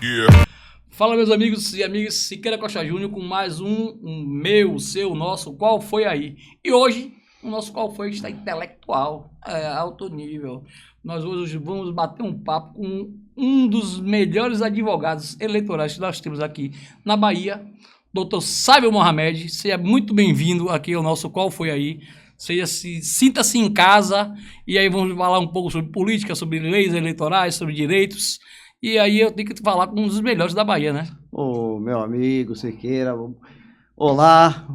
Yeah. Fala, meus amigos e amigas, Siqueira Costa Júnior com mais meu, seu, nosso Qual Foi Aí. E hoje, o nosso Qual Foi está intelectual, alto nível. Nós hoje vamos bater um papo com um dos melhores advogados eleitorais que nós temos aqui na Bahia, Dr. Sábio Mohamed. Seja muito bem-vindo aqui ao nosso Qual Foi Aí. Sinta-se em casa, e aí vamos falar um pouco sobre política, sobre leis eleitorais, sobre direitos. E aí eu tenho que falar com um dos melhores da Bahia, né? Ô, meu amigo Siqueira, olá,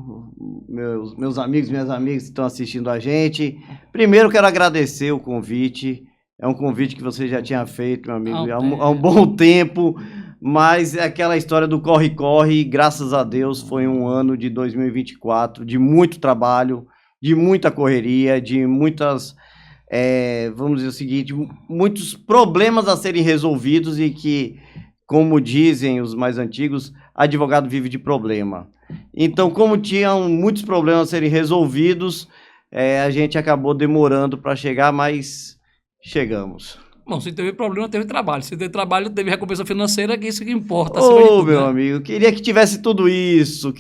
meus amigos, minhas amigas que estão assistindo a gente. Primeiro quero agradecer o convite, é um convite que você já tinha feito, meu amigo, há um bom tempo, mas é aquela história do corre-corre, e graças a Deus foi um ano de 2024 de muito trabalho, de muita correria, de muitas... vamos dizer o seguinte, muitos problemas a serem resolvidos e que, como dizem os mais antigos, advogado vive de problema. Então, como tinham muitos problemas a serem resolvidos, a gente acabou demorando para chegar, mas chegamos. Bom, se teve problema, teve trabalho. Se teve trabalho, teve recompensa financeira, que isso que importa. Meu amigo, queria que tivesse tudo isso,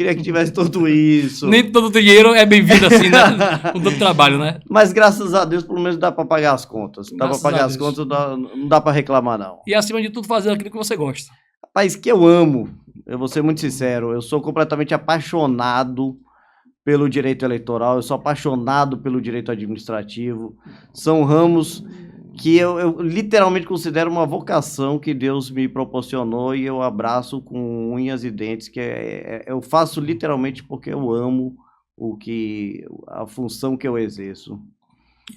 Nem todo dinheiro é bem-vindo assim, né? Com todo trabalho, né? Mas graças a Deus, pelo menos dá para pagar as contas. Dá para pagar as contas, não dá para reclamar, não. E acima de tudo, fazer aquilo que você gosta. Rapaz, que eu amo, eu vou ser muito sincero, eu sou completamente apaixonado pelo direito eleitoral, eu sou apaixonado pelo direito administrativo. São ramos que eu literalmente considero uma vocação que Deus me proporcionou e eu abraço com unhas e dentes, que eu faço literalmente porque eu amo a função que eu exerço.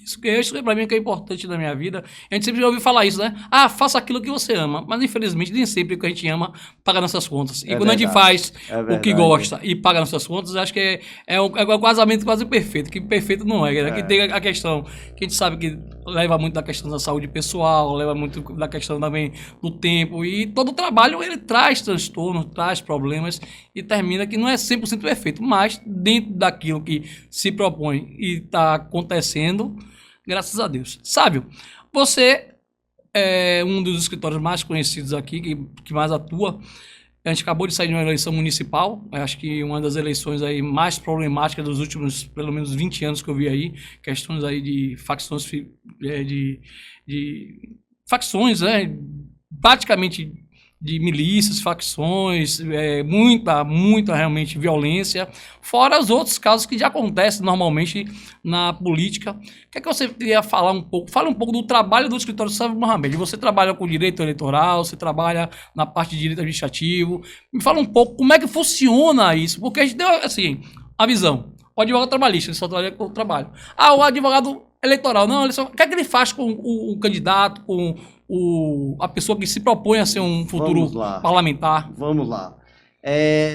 Isso para mim que é importante na minha vida. A gente sempre já ouviu falar isso, né? Ah, faça aquilo que você ama. Mas infelizmente nem sempre o que a gente ama paga nossas contas. E quando a gente faz o que gosta e paga nossas contas, acho que é um casamento quase perfeito. Que perfeito não é, né? Que tem a questão que a gente sabe que leva muito da questão da saúde pessoal, leva muito da questão também do tempo. E todo o trabalho ele traz transtornos, traz problemas e termina que não é 100% perfeito. Mas dentro daquilo que se propõe e está acontecendo, graças a Deus. Sábio, você é um dos escritórios mais conhecidos aqui, que mais atua. A gente acabou de sair de uma eleição municipal, acho que uma das eleições aí mais problemáticas dos últimos, pelo menos, 20 anos que eu vi aí, questões aí de facções, facções, né, praticamente de milícias, facções, muita realmente violência, fora os outros casos que já acontecem normalmente na política. O que é que você queria falar um pouco? Fala um pouco do trabalho do escritório Sábio Mohamed. Você trabalha com direito eleitoral, você trabalha na parte de direito administrativo. Me fala um pouco como é que funciona isso, porque a gente deu, assim, a visão. O advogado trabalhista, ele só trabalha com o trabalho. Ah, o advogado eleitoral, não, o que é que ele faz com o candidato, com a pessoa que se propõe a ser um futuro parlamentar? Vamos lá.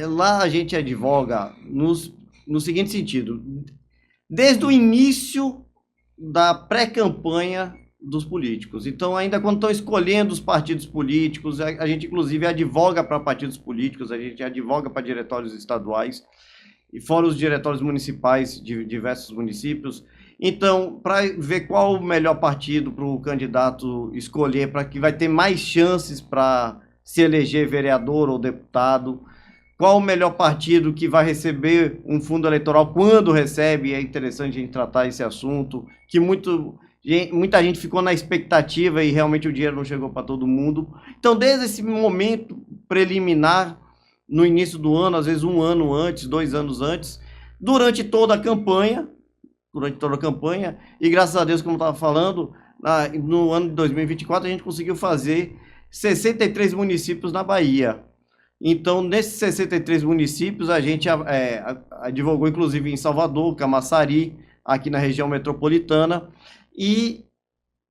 Lá a gente advoga no seguinte sentido. Desde o início da pré-campanha dos políticos. Então, ainda quando estão escolhendo os partidos políticos, a gente inclusive advoga para partidos políticos, a gente advoga para diretórios estaduais, e fora os diretórios municipais de diversos municípios. Então, para ver qual o melhor partido para o candidato escolher, para que vai ter mais chances para se eleger vereador ou deputado, qual o melhor partido que vai receber um fundo eleitoral, quando recebe, é interessante a gente tratar esse assunto, que muita gente ficou na expectativa e realmente o dinheiro não chegou para todo mundo. Então, desde esse momento preliminar, no início do ano, às vezes 1 ano antes, 2 anos antes, durante toda a campanha, e graças a Deus, como eu estava falando, no ano de 2024 a gente conseguiu fazer 63 municípios na Bahia. Então, nesses 63 municípios, a gente advogou inclusive em Salvador, Camaçari, aqui na região metropolitana, e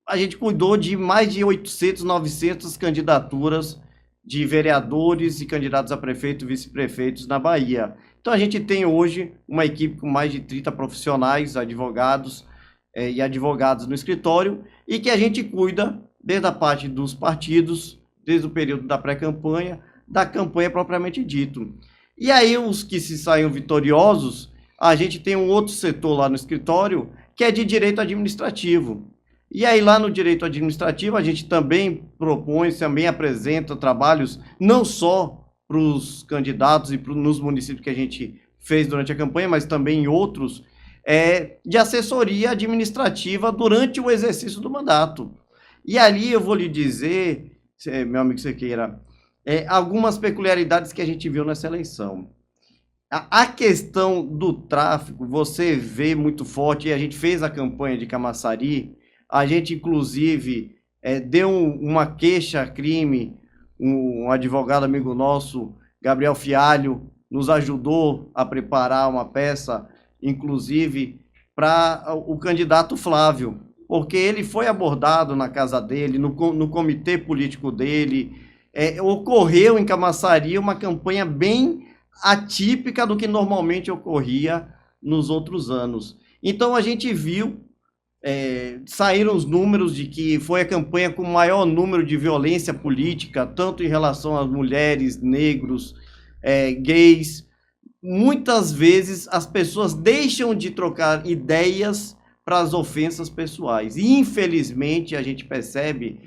a gente cuidou de mais de 800, 900 candidaturas de vereadores e candidatos a prefeito e vice-prefeitos na Bahia. Então, a gente tem hoje uma equipe com mais de 30 profissionais, advogados e advogados no escritório, e que a gente cuida desde a parte dos partidos, desde o período da pré-campanha, da campanha propriamente dito. E aí, os que se saem vitoriosos, a gente tem um outro setor lá no escritório, que é de direito administrativo. E aí lá no direito administrativo a gente também propõe, também apresenta trabalhos não só para os candidatos e nos municípios que a gente fez durante a campanha, mas também em outros, de assessoria administrativa durante o exercício do mandato. E ali eu vou lhe dizer, meu amigo Sequeira, algumas peculiaridades que a gente viu nessa eleição. A questão do tráfico, você vê muito forte, e a gente fez a campanha de Camaçari, a gente, inclusive, deu uma queixa-crime, um advogado amigo nosso, Gabriel Fialho, nos ajudou a preparar uma peça, inclusive, para o candidato Flávio, porque ele foi abordado na casa dele, no comitê político dele, ocorreu em Camaçari uma campanha bem atípica do que normalmente ocorria nos outros anos. Então, a gente viu, saíram os números de que foi a campanha com o maior número de violência política, tanto em relação às mulheres, negros, gays. Muitas vezes as pessoas deixam de trocar ideias para as ofensas pessoais. E, infelizmente, a gente percebe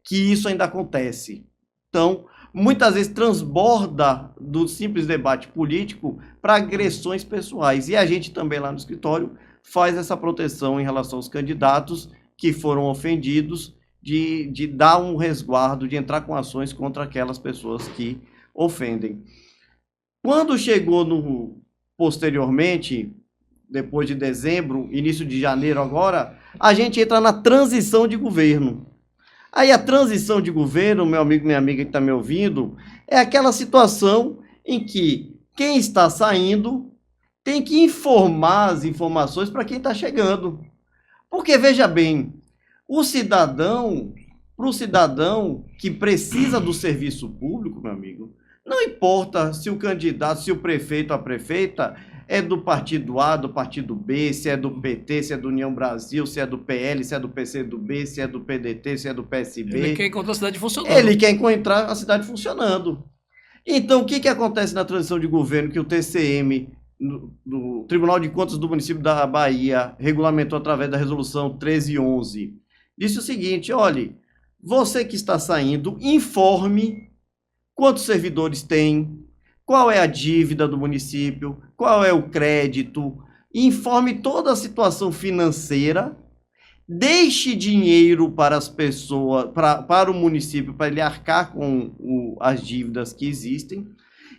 que isso ainda acontece. Então, muitas vezes transborda do simples debate político para agressões pessoais. E a gente também lá no escritório faz essa proteção em relação aos candidatos que foram ofendidos, de dar um resguardo, de entrar com ações contra aquelas pessoas que ofendem. Quando chegou posteriormente, depois de dezembro, início de janeiro agora, a gente entra na transição de governo. Aí a transição de governo, meu amigo, minha amiga que está me ouvindo, é aquela situação em que quem está saindo tem que informar as informações para quem está chegando. Porque, veja bem, pro cidadão que precisa do serviço público, meu amigo, não importa se o candidato, se o prefeito ou a prefeita é do partido A, do partido B, se é do PT, se é do União Brasil, se é do PL, se é do PCdoB, se é do PDT, se é do PSB. Ele quer encontrar a cidade funcionando. Ele quer encontrar a cidade funcionando. Então, o que acontece na transição de governo que o TCM, do Tribunal de Contas do município da Bahia, regulamentou através da resolução 1311? Disse o seguinte: olhe, você que está saindo, informe quantos servidores tem, qual é a dívida do município, qual é o crédito, informe toda a situação financeira, deixe dinheiro para as pessoas, para o município, para ele arcar com as dívidas que existem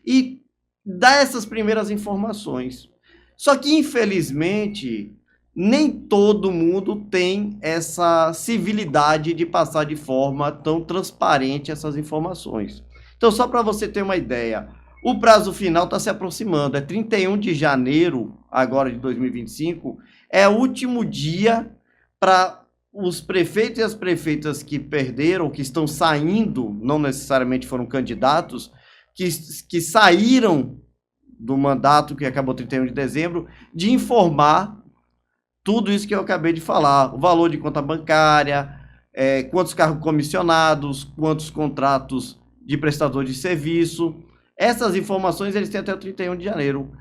e dá essas primeiras informações. Só que, infelizmente, nem todo mundo tem essa civilidade de passar de forma tão transparente essas informações. Então, só para você ter uma ideia, o prazo final está se aproximando, é 31 de janeiro, agora de 2025, é o último dia para os prefeitos e as prefeitas que perderam, que estão saindo, não necessariamente foram candidatos, que saíram do mandato que acabou 31 de dezembro, de informar tudo isso que eu acabei de falar, o valor de conta bancária, quantos cargos comissionados, quantos contratos de prestador de serviço. Essas informações eles têm até o 31 de janeiro.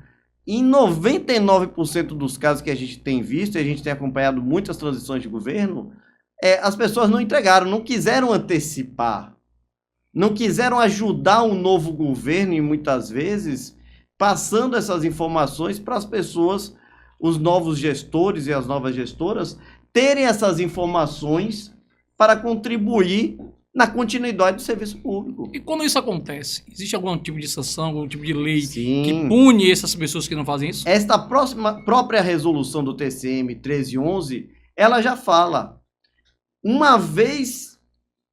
Em 99% dos casos que a gente tem visto, e a gente tem acompanhado muitas transições de governo, as pessoas não entregaram, não quiseram antecipar, não quiseram ajudar um novo governo, e muitas vezes passando essas informações para as pessoas, os novos gestores e as novas gestoras, terem essas informações para contribuir na continuidade do serviço público. E quando isso acontece, existe algum tipo de sanção, algum tipo de lei Sim. que pune essas pessoas que não fazem isso? Esta própria resolução do TCM 1311, ela já fala, uma vez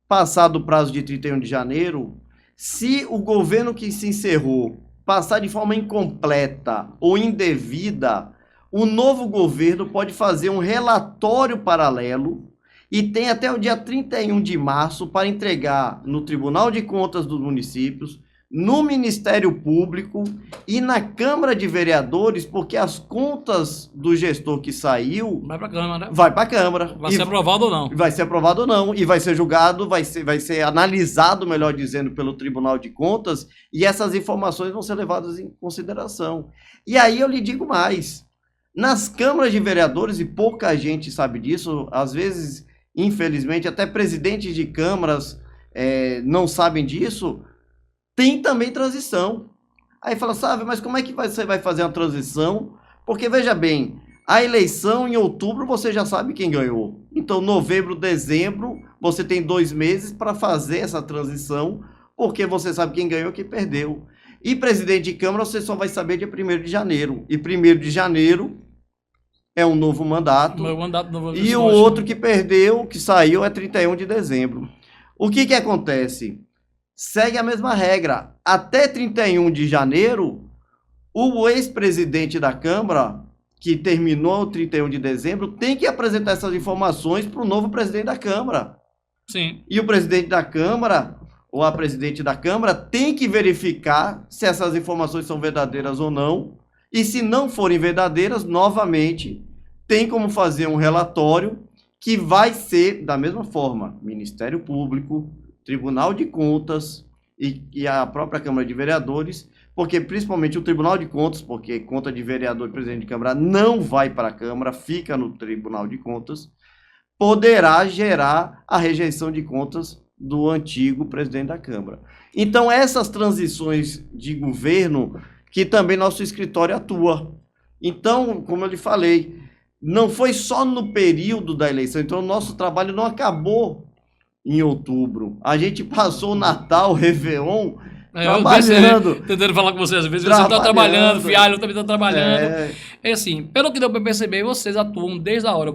passado o prazo de 31 de janeiro, se o governo que se encerrou passar de forma incompleta ou indevida, o novo governo pode fazer um relatório paralelo e tem até o dia 31 de março para entregar no Tribunal de Contas dos municípios, no Ministério Público e na Câmara de Vereadores, porque as contas do gestor que saiu... Vai para a Câmara. Vai para a Câmara. Vai ser aprovado ou não? Vai ser aprovado ou não. E vai ser julgado, vai ser analisado, melhor dizendo, pelo Tribunal de Contas, e essas informações vão ser levadas em consideração. E aí eu lhe digo mais. Nas câmaras de vereadores, e pouca gente sabe disso, às vezes, infelizmente, até presidentes de câmaras não sabem disso, tem também transição. Aí fala, sabe, mas como é que você vai fazer uma transição? Porque, veja bem, a eleição em outubro você já sabe quem ganhou. Então, novembro, dezembro, você tem 2 meses para fazer essa transição, porque você sabe quem ganhou e quem perdeu. E presidente de Câmara você só vai saber dia 1º de janeiro. E 1º de janeiro é um novo mandato. E o outro que perdeu, que saiu, é 31 de dezembro. O que acontece? Segue a mesma regra. Até 31 de janeiro, o ex-presidente da Câmara, que terminou o 31 de dezembro, tem que apresentar essas informações para o novo presidente da Câmara. Sim. E o presidente da Câmara, ou a presidente da Câmara, tem que verificar se essas informações são verdadeiras ou não. E se não forem verdadeiras, novamente, tem como fazer um relatório que vai ser, da mesma forma, Ministério Público, Tribunal de Contas e a própria Câmara de Vereadores, porque principalmente o Tribunal de Contas, porque conta de vereador e presidente de Câmara não vai para a Câmara, fica no Tribunal de Contas, poderá gerar a rejeição de contas do antigo presidente da Câmara. Então, essas transições de governo, que também nosso escritório atua. Então, como eu lhe falei, não foi só no período da eleição, então o nosso trabalho não acabou em outubro. A gente passou o Natal, o Réveillon, trabalhando. Tentando falar com vocês, às vezes você está trabalhando, Fialho também está trabalhando. É assim, pelo que deu para perceber, vocês atuam desde a hora.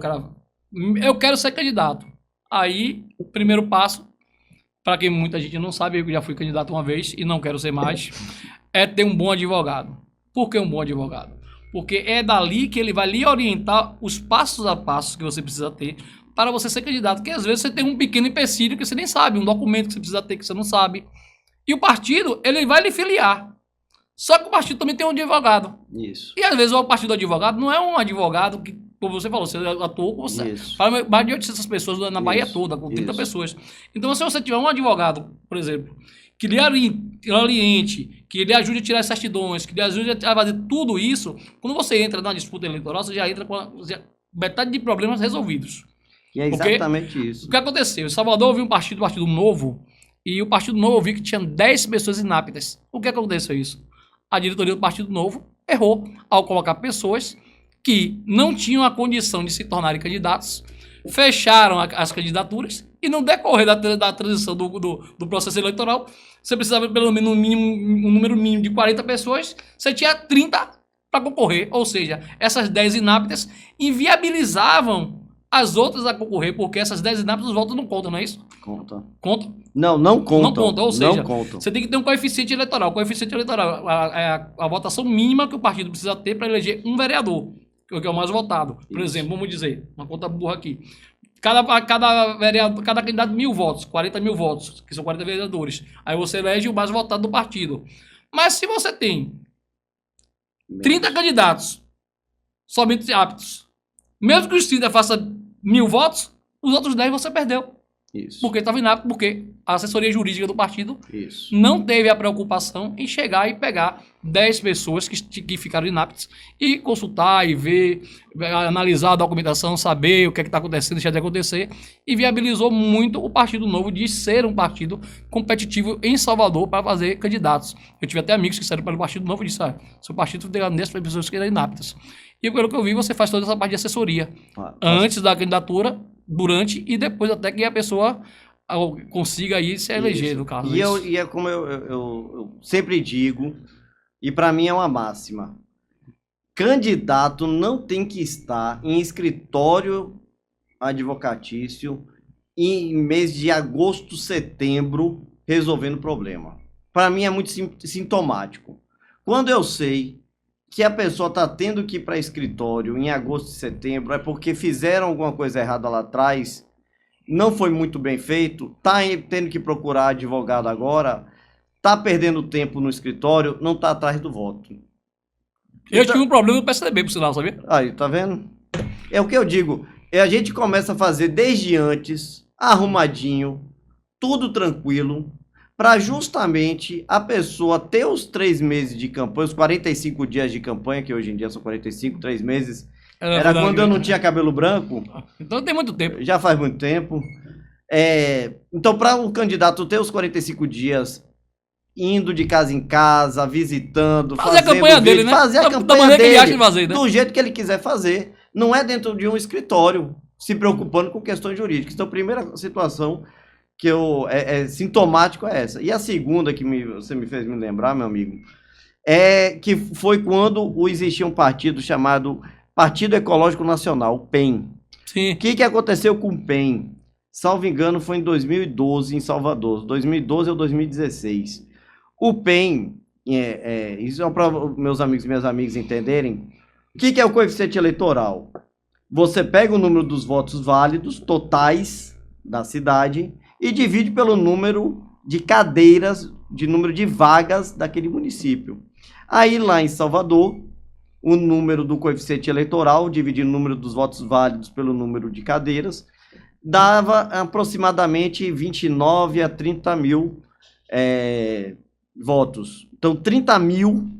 Eu quero ser candidato. Aí, o primeiro passo, para quem muita gente não sabe, eu já fui candidato uma vez e não quero ser mais, é ter um bom advogado. Por que um bom advogado? Porque é dali que ele vai lhe orientar os passos a passos que você precisa ter para você ser candidato. Porque às vezes você tem um pequeno empecilho que você nem sabe, um documento que você precisa ter que você não sabe. E o partido, ele vai lhe filiar. Só que o partido também tem um advogado. Isso. E às vezes o partido do advogado não é um advogado que, como você falou, você atuou com mais de 800 pessoas na Bahia toda, com 30 pessoas. Então, se você tiver um advogado, por exemplo, que lhe oriente, que lhe ajude a tirar as certidões, que lhe ajude a fazer tudo isso, quando você entra na disputa eleitoral, você já entra com metade de problemas resolvidos. E é exatamente isso. O que aconteceu? Em Salvador houve um partido novo, e o Partido Novo viu que tinha 10 pessoas inaptas. O que aconteceu isso? A diretoria do Partido Novo errou ao colocar pessoas que não tinham a condição de se tornarem candidatos, fecharam as candidaturas e no decorrer da transição do processo eleitoral, você precisava pelo menos um número mínimo de 40 pessoas, você tinha 30 para concorrer, ou seja, essas 10 inaptas inviabilizavam as outras a concorrer, porque essas 10 inaptas os votos não contam, não é isso? Conta. Conta? Não conta. Não conta, ou seja, você tem que ter um coeficiente eleitoral. O coeficiente eleitoral é a votação mínima que o partido precisa ter para eleger um vereador, que é o mais votado. Por exemplo, vamos dizer, uma conta burra aqui. Cada candidato 1.000 votos, 40 mil votos, que são 40 vereadores. Aí você elege o mais votado do partido. Mas se você tem 30 candidatos, somente aptos, mesmo que os 30 façam 1.000 votos, os outros 10 você perdeu. Isso. Porque estava inapto, porque a assessoria jurídica do partido não teve a preocupação em chegar e pegar 10 pessoas que ficaram inaptas e consultar e ver, analisar a documentação, saber o que está acontecendo, deixar de acontecer, e viabilizou muito o Partido Novo de ser um partido competitivo em Salvador para fazer candidatos. Eu tive até amigos que saíram para o Partido Novo e disseram, seu partido tem nessas pessoas que eram inaptas. E pelo que eu vi, você faz toda essa parte de assessoria. Antes da candidatura, durante e depois até que a pessoa consiga aí se eleger, no caso. E é como eu sempre digo, e para mim é uma máxima. Candidato não tem que estar em escritório advocatício em mês de agosto, setembro, resolvendo problema. Para mim é muito sintomático. Quando eu sei que a pessoa está tendo que ir para escritório em agosto e setembro, é porque fizeram alguma coisa errada lá atrás, não foi muito bem feito, está tendo que procurar advogado agora, está perdendo tempo no escritório, não está atrás do voto. Eu tive um problema no PSDB, por sinal, sabia? Aí, tá vendo? É o que eu digo, a gente começa a fazer desde antes, arrumadinho, tudo tranquilo, para justamente a pessoa ter os 3 meses de campanha, os 45 dias de campanha, que hoje em dia são 45, 3 meses. Era quando eu não tinha cabelo branco. Então tem muito tempo. Já faz muito tempo. Então, para o candidato ter os 45 dias indo de casa em casa, visitando, fazer a campanha dele, né? Fazer a campanha maneira dele, que ele acha de fazer, né? do jeito que ele quiser fazer. Não é dentro de um escritório, se preocupando com questões jurídicas. Então, a primeira situação que sintomático é essa. E a segunda que você me fez me lembrar, meu amigo, que foi quando existia um partido chamado Partido Ecológico Nacional, o PEN. Sim. O que aconteceu com o PEN? Salvo engano, foi em 2012, em Salvador. 2012 ou 2016. O PEN, isso é para meus amigos e minhas amigas entenderem, o que é o coeficiente eleitoral? Você pega o número dos votos válidos, totais, da cidade, e divide pelo número de cadeiras, de número de vagas daquele município. Aí, lá em Salvador, o número do coeficiente eleitoral, dividindo o número dos votos válidos pelo número de cadeiras, dava aproximadamente 29 a 30 mil votos. Então, 30 mil,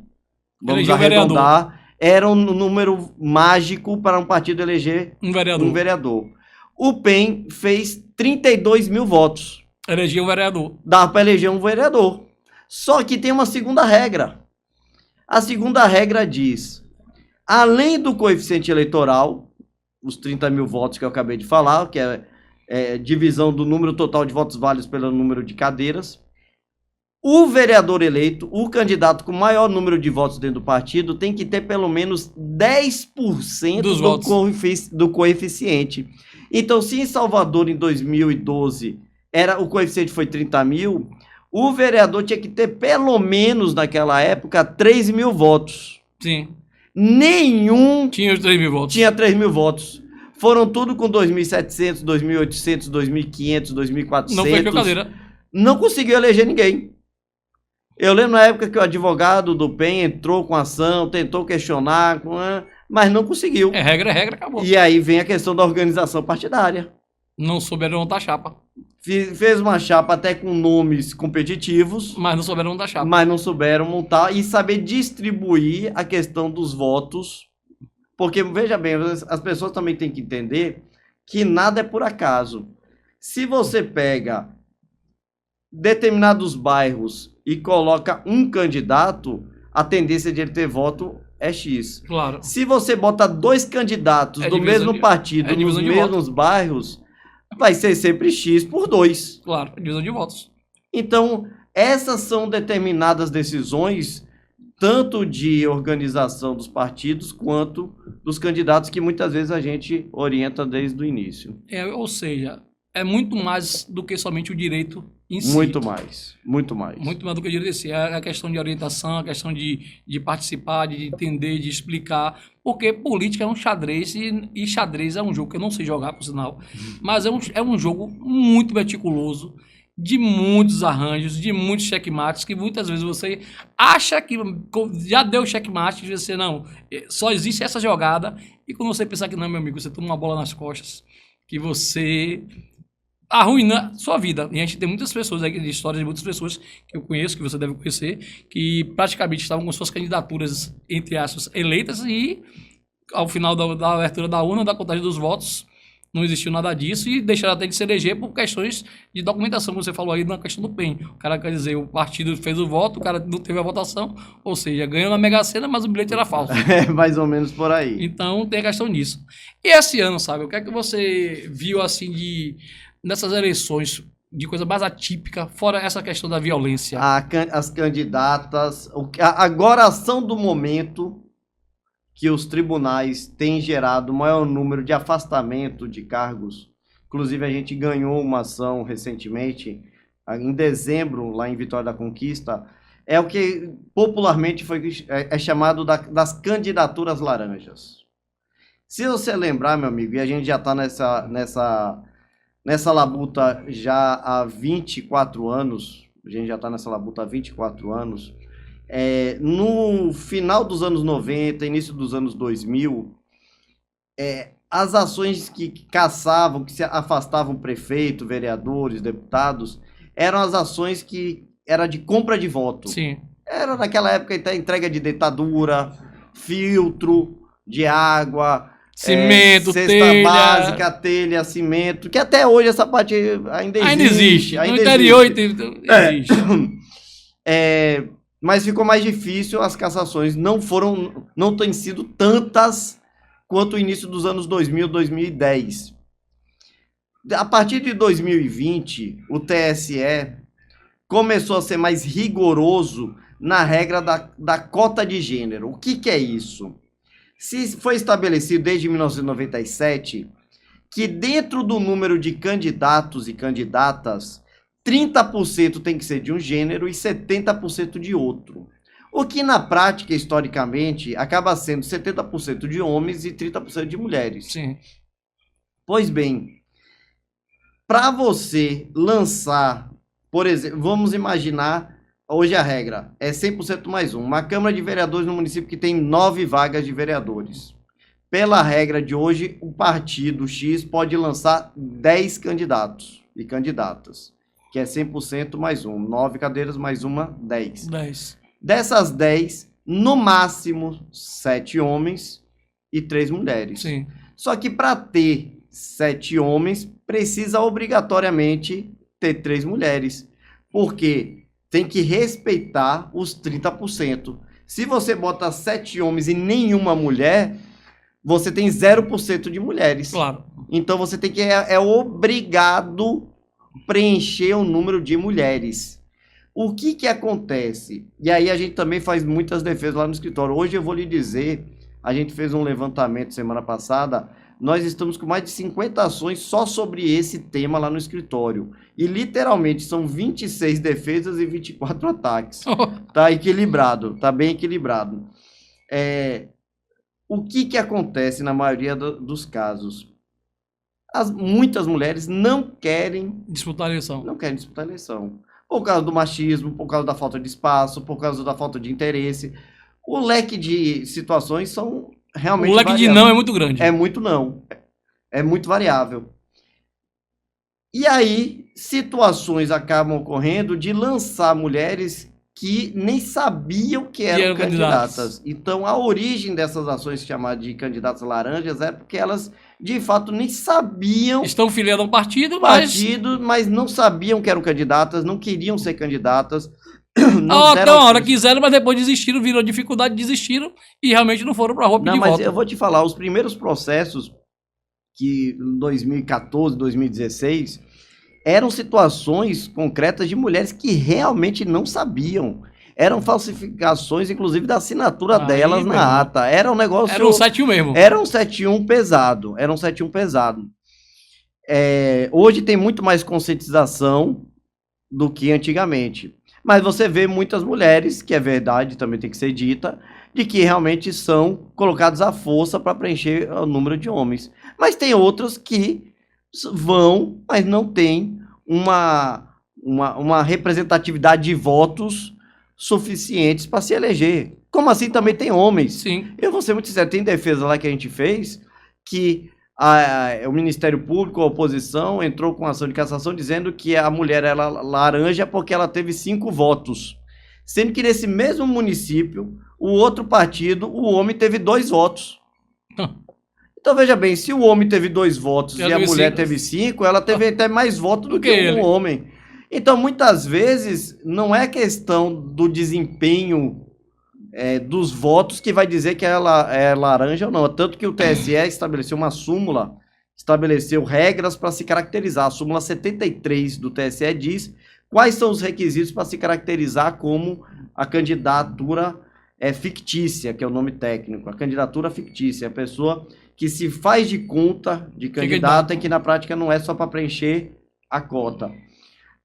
vamos arredondar, era um número mágico para um partido eleger um vereador. O PEN fez 32 mil votos. Eleger um vereador. Dava para eleger um vereador. Só que tem uma segunda regra. A segunda regra diz, além do coeficiente eleitoral, os 30 mil votos que eu acabei de falar, que é divisão do número total de votos válidos pelo número de cadeiras, o vereador eleito, o candidato com maior número de votos dentro do partido, tem que ter pelo menos 10% do coeficiente. Então, se em Salvador, em 2012, o coeficiente foi 30 mil, o vereador tinha que ter pelo menos, naquela época, 3 mil votos. Sim. Nenhum tinha os 3 mil votos. Tinha 3 mil votos. Foram tudo com 2.700, 2.800, 2.500, 2.400. Não fechou cadeira. Não conseguiu eleger ninguém. Eu lembro na época que o advogado do PEN entrou com ação, tentou questionar, mas não conseguiu. Regra, acabou. E aí vem a questão da organização partidária. Não souberam montar chapa. Fez uma chapa até com nomes competitivos. Mas não souberam montar chapa. Mas não souberam montar e saber distribuir a questão dos votos. Porque, veja bem, as pessoas também têm que entender que nada é por acaso. Se você pega determinados bairros e coloca um candidato, a tendência de ele ter voto é X. Claro. Se você bota 2 candidatos do mesmo partido nos mesmos bairros, vai ser sempre X por 2. Claro, divisão de votos. Então, essas são determinadas decisões, tanto de organização dos partidos, quanto dos candidatos, que muitas vezes a gente orienta desde o início. Ou seja, é muito mais do que somente o direito em si. Muito mais. Muito mais do que o direito em si. É a questão de orientação, a questão de participar, de entender, de explicar. Porque política é um xadrez e xadrez é um jogo que eu não sei jogar, por sinal. Mas é um jogo muito meticuloso, de muitos arranjos, de muitos checkmates, que muitas vezes você acha que já deu checkmate e você não, só existe essa jogada. E quando você pensar que não, meu amigo, você toma uma bola nas costas, que você arruina sua vida. E a gente tem muitas pessoas aqui, de histórias de muitas pessoas que eu conheço, que você deve conhecer, que praticamente estavam com suas candidaturas, entre aspas, eleitas, e ao final da abertura da urna, da contagem dos votos, não existiu nada disso e deixaram até de se eleger por questões de documentação, como você falou aí na questão do PEN. O cara, quer dizer, o partido fez o voto, o cara não teve a votação, ou seja, ganhou na Mega Sena, mas o bilhete era falso. É mais ou menos por aí. Então tem a questão disso. E esse ano, sabe, o que é que você viu assim nessas eleições de coisa mais atípica, fora essa questão da violência? As candidatas, agora a ação do momento que os tribunais têm gerado o maior número de afastamento de cargos. Inclusive, a gente ganhou uma ação recentemente, em dezembro, lá em Vitória da Conquista, é o que popularmente é chamado das candidaturas laranjas. Se você lembrar, meu amigo, e a gente já está nessa labuta já há 24 anos, no final dos anos 90, início dos anos 2000, as ações que caçavam, que se afastavam prefeito, vereadores, deputados, eram as ações que era de compra de voto. Sim. Era naquela época então, entrega de dentadura, filtro de água, cimento, cesta telha. básica, telha, cimento, que até hoje essa parte ainda existe. No interior existe. Mas ficou mais difícil, as cassações não têm sido tantas quanto o início dos anos 2000, 2010. A partir de 2020, o TSE começou a ser mais rigoroso na regra da cota de gênero. O que é isso? Se foi estabelecido desde 1997 que dentro do número de candidatos e candidatas, 30% tem que ser de um gênero e 70% de outro. O que na prática, historicamente, acaba sendo 70% de homens e 30% de mulheres. Sim. Pois bem, para você lançar, por exemplo, vamos imaginar, hoje a regra é 100% mais um. Uma Câmara de Vereadores no município que tem 9 vagas de vereadores. Pela regra de hoje, o partido X pode lançar 10 candidatos e candidatas, que é 100% mais um. 9 cadeiras mais uma, 10. 10. Dessas 10, no máximo 7 homens e 3 mulheres. Sim. Só que para ter 7 homens, precisa obrigatoriamente ter 3 mulheres. Porque tem que respeitar os 30%. Se você bota 7 homens e nenhuma mulher, você tem 0% de mulheres. Claro. Então você tem que é obrigado preencher o número de mulheres. O que acontece? E aí a gente também faz muitas defesas lá no escritório. Hoje eu vou lhe dizer, a gente fez um levantamento semana passada, nós estamos com mais de 50 ações só sobre esse tema lá no escritório. E literalmente são 26 defesas e 24 ataques. Tá equilibrado, tá bem equilibrado. O que acontece na maioria dos casos? Muitas mulheres não querem disputar a eleição. Não querem disputar a eleição. Por causa do machismo, por causa da falta de espaço, por causa da falta de interesse. O leque de situações são realmente o leque variável. De não é muito grande. É muito não. É muito variável. E aí, situações acabam ocorrendo de lançar mulheres que nem sabiam que eram candidatas. Então, a origem dessas ações chamadas de candidatas laranjas é porque elas, de fato, nem sabiam... Estão filiadas a um partido, mas não sabiam que eram candidatas, não queriam ser candidatas. Até uma hora quiseram, mas depois desistiram, virou dificuldade, desistiram e realmente não foram para a rua pedir voto. Mas eu vou te falar, os primeiros processos que em 2014, 2016... eram situações concretas de mulheres que realmente não sabiam. Eram falsificações, inclusive, da assinatura delas na ata. Era um negócio... Era um 71 mesmo. Era um 71 pesado. Era um 71 pesado. Hoje tem muito mais conscientização do que antigamente. Mas você vê muitas mulheres, que é verdade, também tem que ser dita, de que realmente são colocadas à força para preencher o número de homens. Mas tem outras que vão, mas não tem uma representatividade de votos suficientes para se eleger. Como assim também tem homens? Sim. Eu vou ser muito sincero, tem defesa lá que a gente fez que o Ministério Público, a oposição, entrou com ação de cassação dizendo que a mulher era laranja porque ela teve 5 votos. Sendo que nesse mesmo município, o outro partido, o homem teve 2 votos. Então, veja bem, se o homem teve 2 votos e a mulher teve 5, ela teve até mais votos do que o homem. Então, muitas vezes, não é questão do desempenho dos votos que vai dizer que ela é laranja ou não. Tanto que o TSE estabeleceu uma súmula, estabeleceu regras para se caracterizar. A súmula 73 do TSE diz quais são os requisitos para se caracterizar como a candidatura fictícia, que é o nome técnico. A candidatura fictícia, a pessoa que se faz de conta de candidata e que na prática não é só para preencher a cota.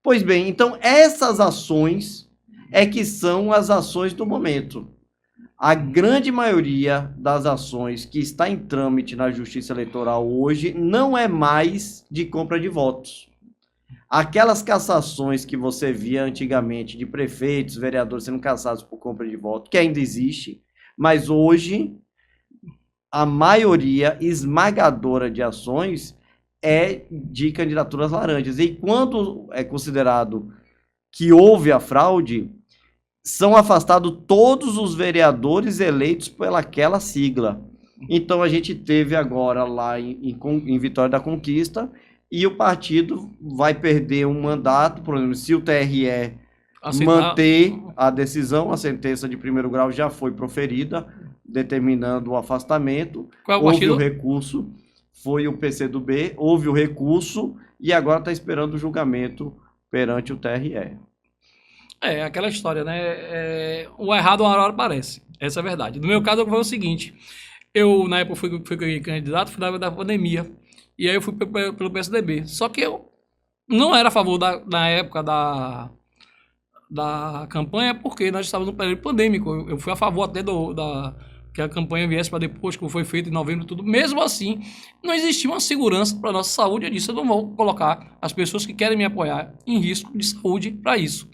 Pois bem, então essas ações que são as ações do momento. A grande maioria das ações que está em trâmite na Justiça Eleitoral hoje não é mais de compra de votos. Aquelas cassações que você via antigamente de prefeitos, vereadores sendo cassados por compra de voto, que ainda existe, mas hoje a maioria esmagadora de ações é de candidaturas laranjas. E quando é considerado que houve a fraude, são afastados todos os vereadores eleitos pelaquela sigla. Então a gente teve agora lá em Vitória da Conquista, e o partido vai perder um mandato, por exemplo, se o TRE manter a decisão, a sentença de primeiro grau já foi proferida, determinando o afastamento. Qual houve o recurso, foi o PCdoB, houve o recurso, e agora está esperando o julgamento perante o TRE. É, aquela história, né? O errado uma hora aparece. Essa é a verdade. No meu caso, foi o seguinte. Eu, na época, fui candidato, fui da pandemia. E aí eu fui pelo PSDB. Só que eu não era a favor, na época da campanha, porque nós estávamos no período pandêmico. Eu fui a favor até que a campanha viesse para depois, como foi feito em novembro e tudo. Mesmo assim, não existia uma segurança para a nossa saúde. Eu disse, eu não vou colocar as pessoas que querem me apoiar em risco de saúde para isso.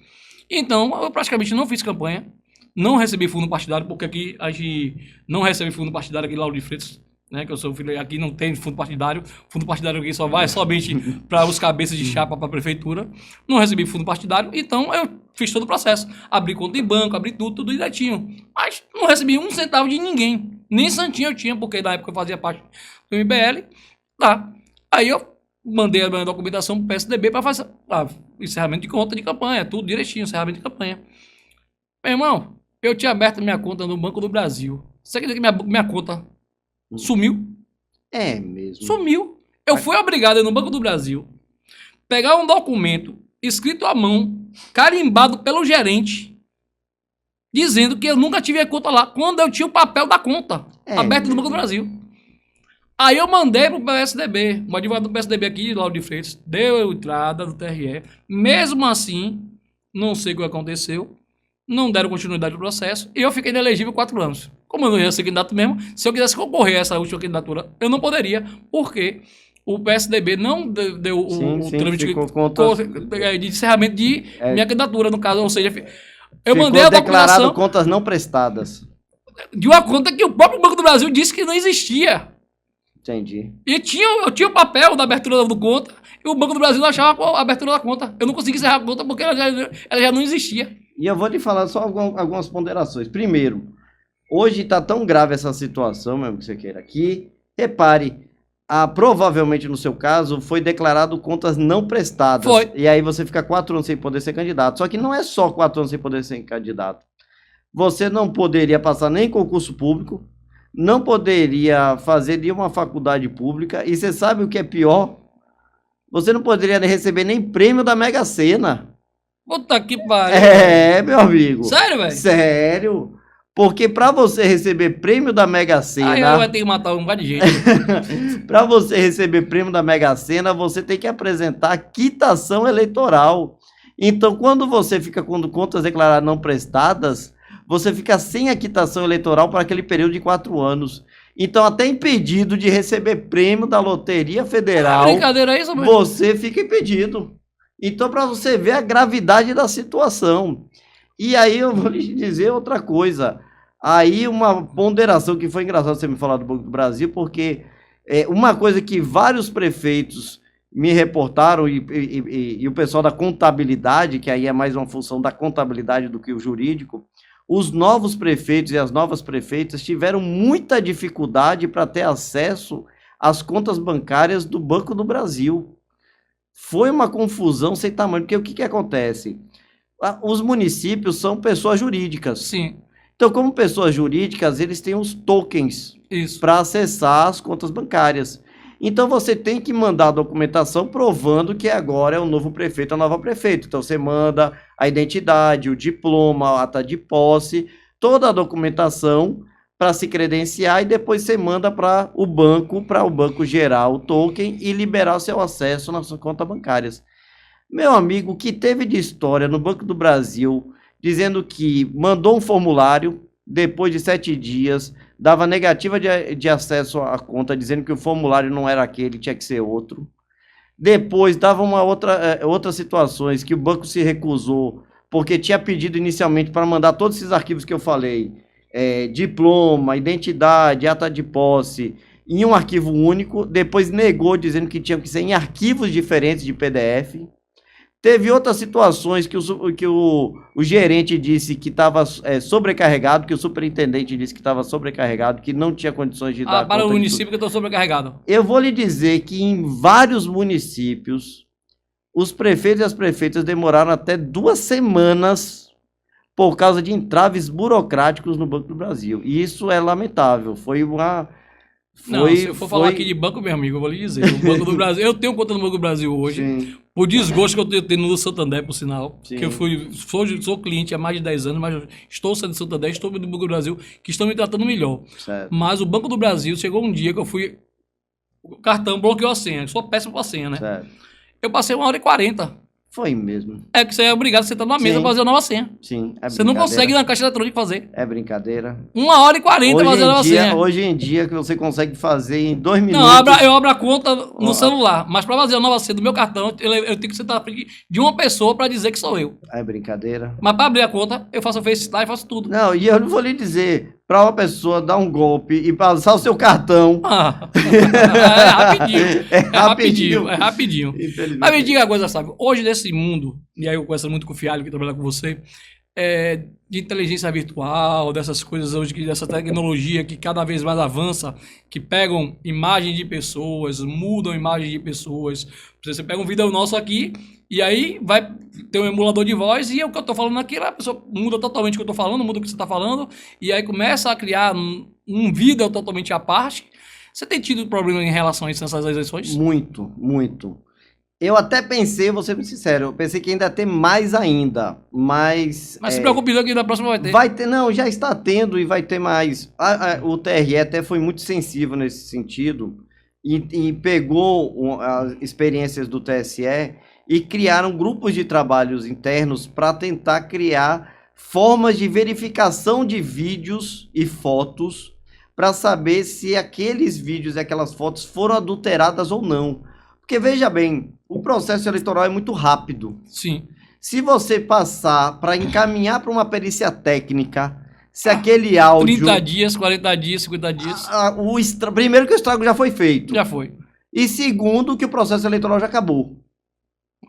Então, eu praticamente não fiz campanha, não recebi fundo partidário, porque aqui a gente não recebe fundo partidário aqui em Lauro de Freitas, né, que eu sou filho, aqui não tem fundo partidário aqui só vai somente para os cabeças de chapa para a prefeitura, não recebi fundo partidário, então eu fiz todo o processo, abri conta em banco, abri tudo direitinho, mas não recebi um centavo de ninguém, nem santinho eu tinha, porque na época eu fazia parte do MBL, tá, aí eu mandei a minha documentação para o PSDB para fazer encerramento de conta de campanha, tudo direitinho, encerramento de campanha. Meu irmão, eu tinha aberto minha conta no Banco do Brasil. Você acredita que minha conta sumiu? É mesmo. Sumiu. Eu fui obrigado no Banco do Brasil pegar um documento escrito à mão, carimbado pelo gerente, dizendo que eu nunca tive a conta lá, quando eu tinha o papel da conta aberto no Banco do Brasil. Aí eu mandei pro PSDB, o advogado do PSDB aqui, Lauro de Freitas, deu entrada do TRE. Mesmo assim, não sei o que aconteceu, não deram continuidade ao processo, e eu fiquei inelegível 4 anos. Como eu não ia ser candidato mesmo, se eu quisesse concorrer a essa última candidatura, eu não poderia, porque o PSDB não deu o trâmite de encerramento de minha candidatura, no caso, ou seja, eu mandei a documentação... declarado contas não prestadas. De uma conta que o próprio Banco do Brasil disse que não existia. Entendi. E eu tinha o papel da abertura da conta e o Banco do Brasil não achava a abertura da conta. Eu não consegui encerrar a conta porque ela já não existia. E eu vou te falar só algumas ponderações. Primeiro, hoje está tão grave essa situação, mesmo que você queira, que, repare, provavelmente no seu caso, foi declarado contas não prestadas. Foi. E aí você fica 4 anos sem poder ser candidato. Só que não é só 4 anos sem poder ser candidato. Você não poderia passar nem concurso público, não poderia fazer nenhuma faculdade pública, e você sabe o que é pior? Você não poderia receber nem prêmio da Mega Sena. Puta que pariu. Meu amigo. Sério, velho? Sério. Porque para você receber prêmio da Mega Sena... Aí vai ter que matar um bocado de gente. Para você receber prêmio da Mega Sena, você tem que apresentar quitação eleitoral. Então, quando você fica com contas declaradas não prestadas, você fica sem a quitação eleitoral para aquele período de 4 anos. Então, até impedido de receber prêmio da Loteria Federal, brincadeira é isso, você fica impedido. Então, para você ver a gravidade da situação. E aí, eu vou lhe dizer outra coisa. Aí, uma ponderação que foi engraçado você me falar do Banco do Brasil, porque uma coisa que vários prefeitos me reportaram, e o pessoal da contabilidade, que aí é mais uma função da contabilidade do que o jurídico, os novos prefeitos e as novas prefeitas tiveram muita dificuldade para ter acesso às contas bancárias do Banco do Brasil. Foi uma confusão sem tamanho, porque o que acontece? Os municípios são pessoas jurídicas. Sim. Então, como pessoas jurídicas, eles têm os tokens para acessar as contas bancárias. Então, você tem que mandar a documentação provando que agora é o novo prefeito, a nova prefeita. Então, você manda a identidade, o diploma, a ata de posse, toda a documentação para se credenciar, e depois você manda para o banco gerar o token e liberar seu acesso nas suas contas bancárias. Meu amigo, o que teve de história no Banco do Brasil, dizendo que mandou um formulário, depois de 7 dias, dava negativa de acesso à conta, dizendo que o formulário não era aquele, tinha que ser outro. Depois dava outras situações que o banco se recusou, porque tinha pedido inicialmente para mandar todos esses arquivos que eu falei, diploma, identidade, ata de posse, em um arquivo único, depois negou, dizendo que tinha que ser em arquivos diferentes de PDF. Teve outras situações que o gerente disse que estava sobrecarregado, que o superintendente disse que estava sobrecarregado, que não tinha condições de dar para conta o de município tudo. que eu estou sobrecarregado. Eu vou lhe dizer que em vários municípios, os prefeitos e as prefeitas demoraram até 2 semanas por causa de entraves burocráticos no Banco do Brasil. E isso é lamentável. Não, se eu for falar aqui de banco, meu amigo, eu vou lhe dizer. O Banco do Brasil, eu tenho conta no Banco do Brasil hoje, Sim. por desgosto que eu tenho no Santander, por sinal, Sim. que eu sou cliente há mais de 10 anos, mas estou sendo do Santander, estou no Banco do Brasil, que estão me tratando melhor. Certo. Mas o Banco do Brasil, chegou um dia que o cartão bloqueou a senha, eu sou péssimo com a senha, né? Certo. Eu passei 1h40. Foi mesmo. É que você é obrigado a sentar numa mesa Sim. pra fazer a nova senha. Sim, é Você não consegue ir na caixa eletrônica fazer. É brincadeira. 1h40 fazer a nova senha. Hoje em dia que você consegue fazer em 2 minutos. Não, eu abro a conta no celular, mas para fazer a nova senha do meu cartão, eu tenho que sentar na frente de uma pessoa para dizer que sou eu. É brincadeira. Mas para abrir a conta, eu faço o FaceTime e faço tudo. Não, e eu não vou lhe dizer, para uma pessoa dar um golpe e passar o seu cartão. É rapidinho. É rapidinho. Mas me diga uma coisa, sabe? Hoje nesse mundo, e aí eu converso muito com o Fialho que trabalha com você, de inteligência virtual, dessas coisas hoje, dessa tecnologia que cada vez mais avança, que pegam imagens de pessoas, mudam imagens de pessoas. Você pega um vídeo nosso aqui e aí vai ter um emulador de voz e o que eu tô falando aqui, a pessoa muda totalmente o que eu tô falando, muda o que você tá falando e aí começa a criar um vídeo totalmente à parte. Você tem tido problema em relação a isso nessas eleições? Muito, muito. Eu até pensei, vou ser sincero, eu pensei que ainda ia ter mais ainda, mas... Mas se preocupe não que na próxima vai ter. Vai ter, não, já está tendo e vai ter mais. O TRE até foi muito sensível nesse sentido e pegou as experiências do TSE e criaram grupos de trabalhos internos para tentar criar formas de verificação de vídeos e fotos para saber se aqueles vídeos e aquelas fotos foram adulteradas ou não. Porque, veja bem, o processo eleitoral é muito rápido. Sim. Se você passar para encaminhar para uma perícia técnica, se aquele áudio... 30 dias, 40 dias, 50 dias... Primeiro que o estrago já foi feito. Já foi. E segundo que o processo eleitoral já acabou.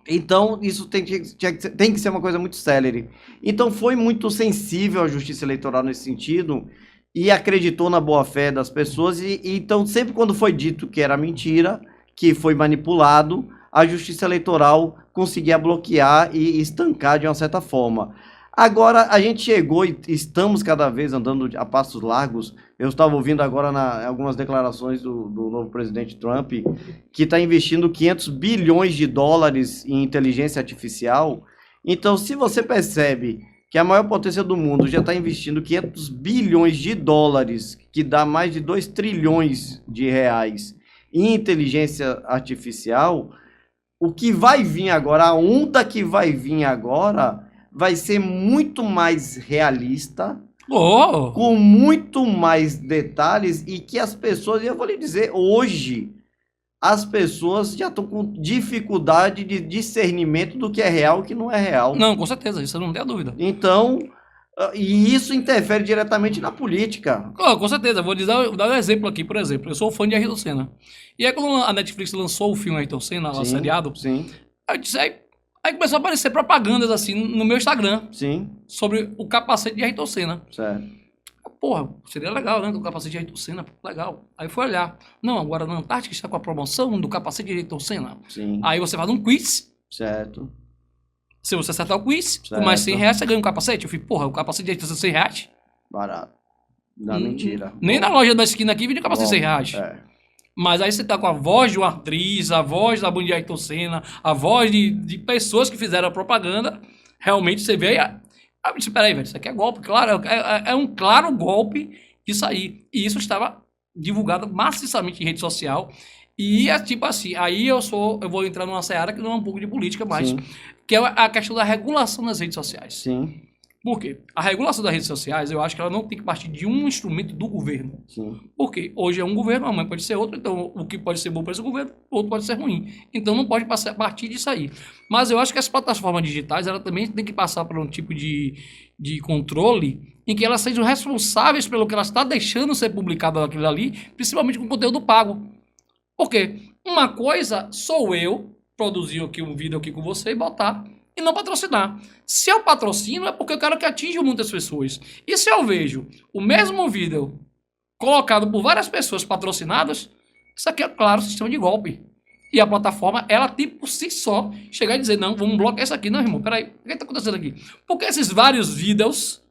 Então, isso tem que ser uma coisa muito célere. Então, foi muito sensível a Justiça Eleitoral nesse sentido e acreditou na boa-fé das pessoas. Então, sempre quando foi dito que era mentira, que foi manipulado, a Justiça Eleitoral conseguia bloquear e estancar de uma certa forma. Agora, a gente chegou e estamos cada vez andando a passos largos. Eu estava ouvindo agora algumas declarações do novo presidente Trump, que está investindo 500 bilhões de dólares em inteligência artificial. Então, se você percebe que a maior potência do mundo já está investindo 500 bilhões de dólares, que dá mais de 2 trilhões de reais, em inteligência artificial, o que vai vir agora, a onda que vai vir agora, vai ser muito mais realista, com muito mais detalhes e que as pessoas, eu vou lhe dizer, hoje, as pessoas já estão com dificuldade de discernimento do que é real e o que não é real. Não, com certeza, isso eu não tenho dúvida. Então... E isso interfere diretamente na política. Com certeza, vou dar um exemplo aqui, por exemplo. Eu sou fã de Ayrton Senna. E aí, quando a Netflix lançou o filme Ayrton Senna, o seriado, sim. Aí começou a aparecer propagandas assim no meu Instagram. Sim. Sobre o capacete de Ayrton Senna. Certo. Porra, seria legal, né? O capacete de Ayrton Senna, legal. Aí foi olhar. Não, agora na Antártica está com a promoção do capacete de Ayrton Senna. Sim. Aí você faz um quiz. Certo. Se você acertar o quiz, certo, com mais 100 reais, você ganha um capacete. Eu falei, porra, o capacete de Ayrton Senna 100 reais? Barato. Não, mentira. Nem na loja da esquina aqui vende capacete 100 reais. É. Mas aí você tá com a voz de uma atriz, a voz da banda de Ayrton Senna, a voz de pessoas que fizeram a propaganda. Realmente você vê aí. Espera aí, velho, isso aqui é golpe. Claro, é um claro golpe isso aí. E isso estava divulgado maciçamente em rede social. E é tipo assim, aí eu vou entrar numa seara que não é um pouco de política mais, que é a questão da regulação das redes sociais. Sim. Por quê? A regulação das redes sociais, eu acho que ela não tem que partir de um instrumento do governo. Sim. Porque hoje é um governo, amanhã pode ser outro, então o que pode ser bom para esse governo, outro pode ser ruim. Então não pode partir disso aí. Mas eu acho que as plataformas digitais, ela também tem que passar por um tipo de controle em que elas sejam responsáveis pelo que ela está deixando ser publicado aquilo ali, principalmente com conteúdo pago. Porque uma coisa sou eu produzir aqui um vídeo aqui com você e botar e não patrocinar. Se eu patrocino é porque eu quero que atinja muitas pessoas. E se eu vejo o mesmo vídeo colocado por várias pessoas patrocinadas, isso aqui é claro sistema de golpe. E a plataforma, ela tem por si só chegar e dizer, não, vamos bloquear isso aqui. Não, irmão, peraí, o que está acontecendo aqui? Porque esses vários vídeos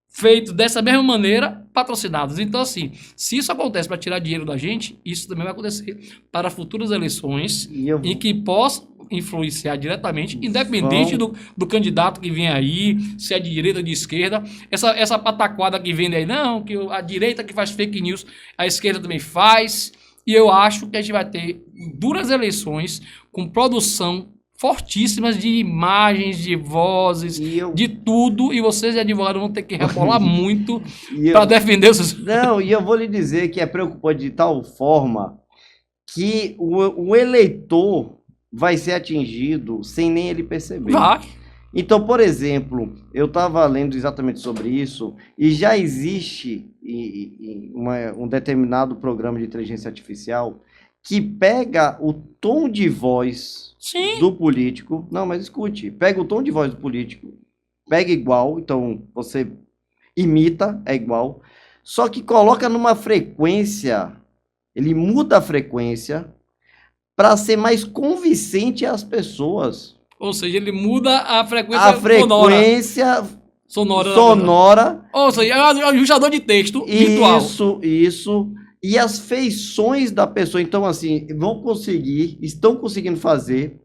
feitos dessa mesma maneira, patrocinados. Então, assim, se isso acontece para tirar dinheiro da gente, isso também vai acontecer para futuras eleições em que possa influenciar diretamente, independente do candidato que vem aí, se é de direita ou de esquerda. Essa pataquada que vem aí, não, que a direita que faz fake news, a esquerda também faz. E eu acho que a gente vai ter duras eleições com produção fortíssimas de imagens, de vozes, de tudo, e vocês de advogado vão ter que rebolar muito para defender os seus... Não, e eu vou lhe dizer que é preocupante de tal forma que o eleitor vai ser atingido sem nem ele perceber. Vai. Então, por exemplo, eu estava lendo exatamente sobre isso, e já existe um determinado programa de inteligência artificial que pega o tom de voz do político. Não, mas escute, pega o tom de voz do político, pega igual, então você imita, é igual, só que coloca numa frequência, ele muda a frequência para ser mais convincente às pessoas. Ou seja, ele muda a frequência, sonora. Ou seja, é um ajustador de texto virtual. Isso. E as feições da pessoa. Então, assim, estão conseguindo fazer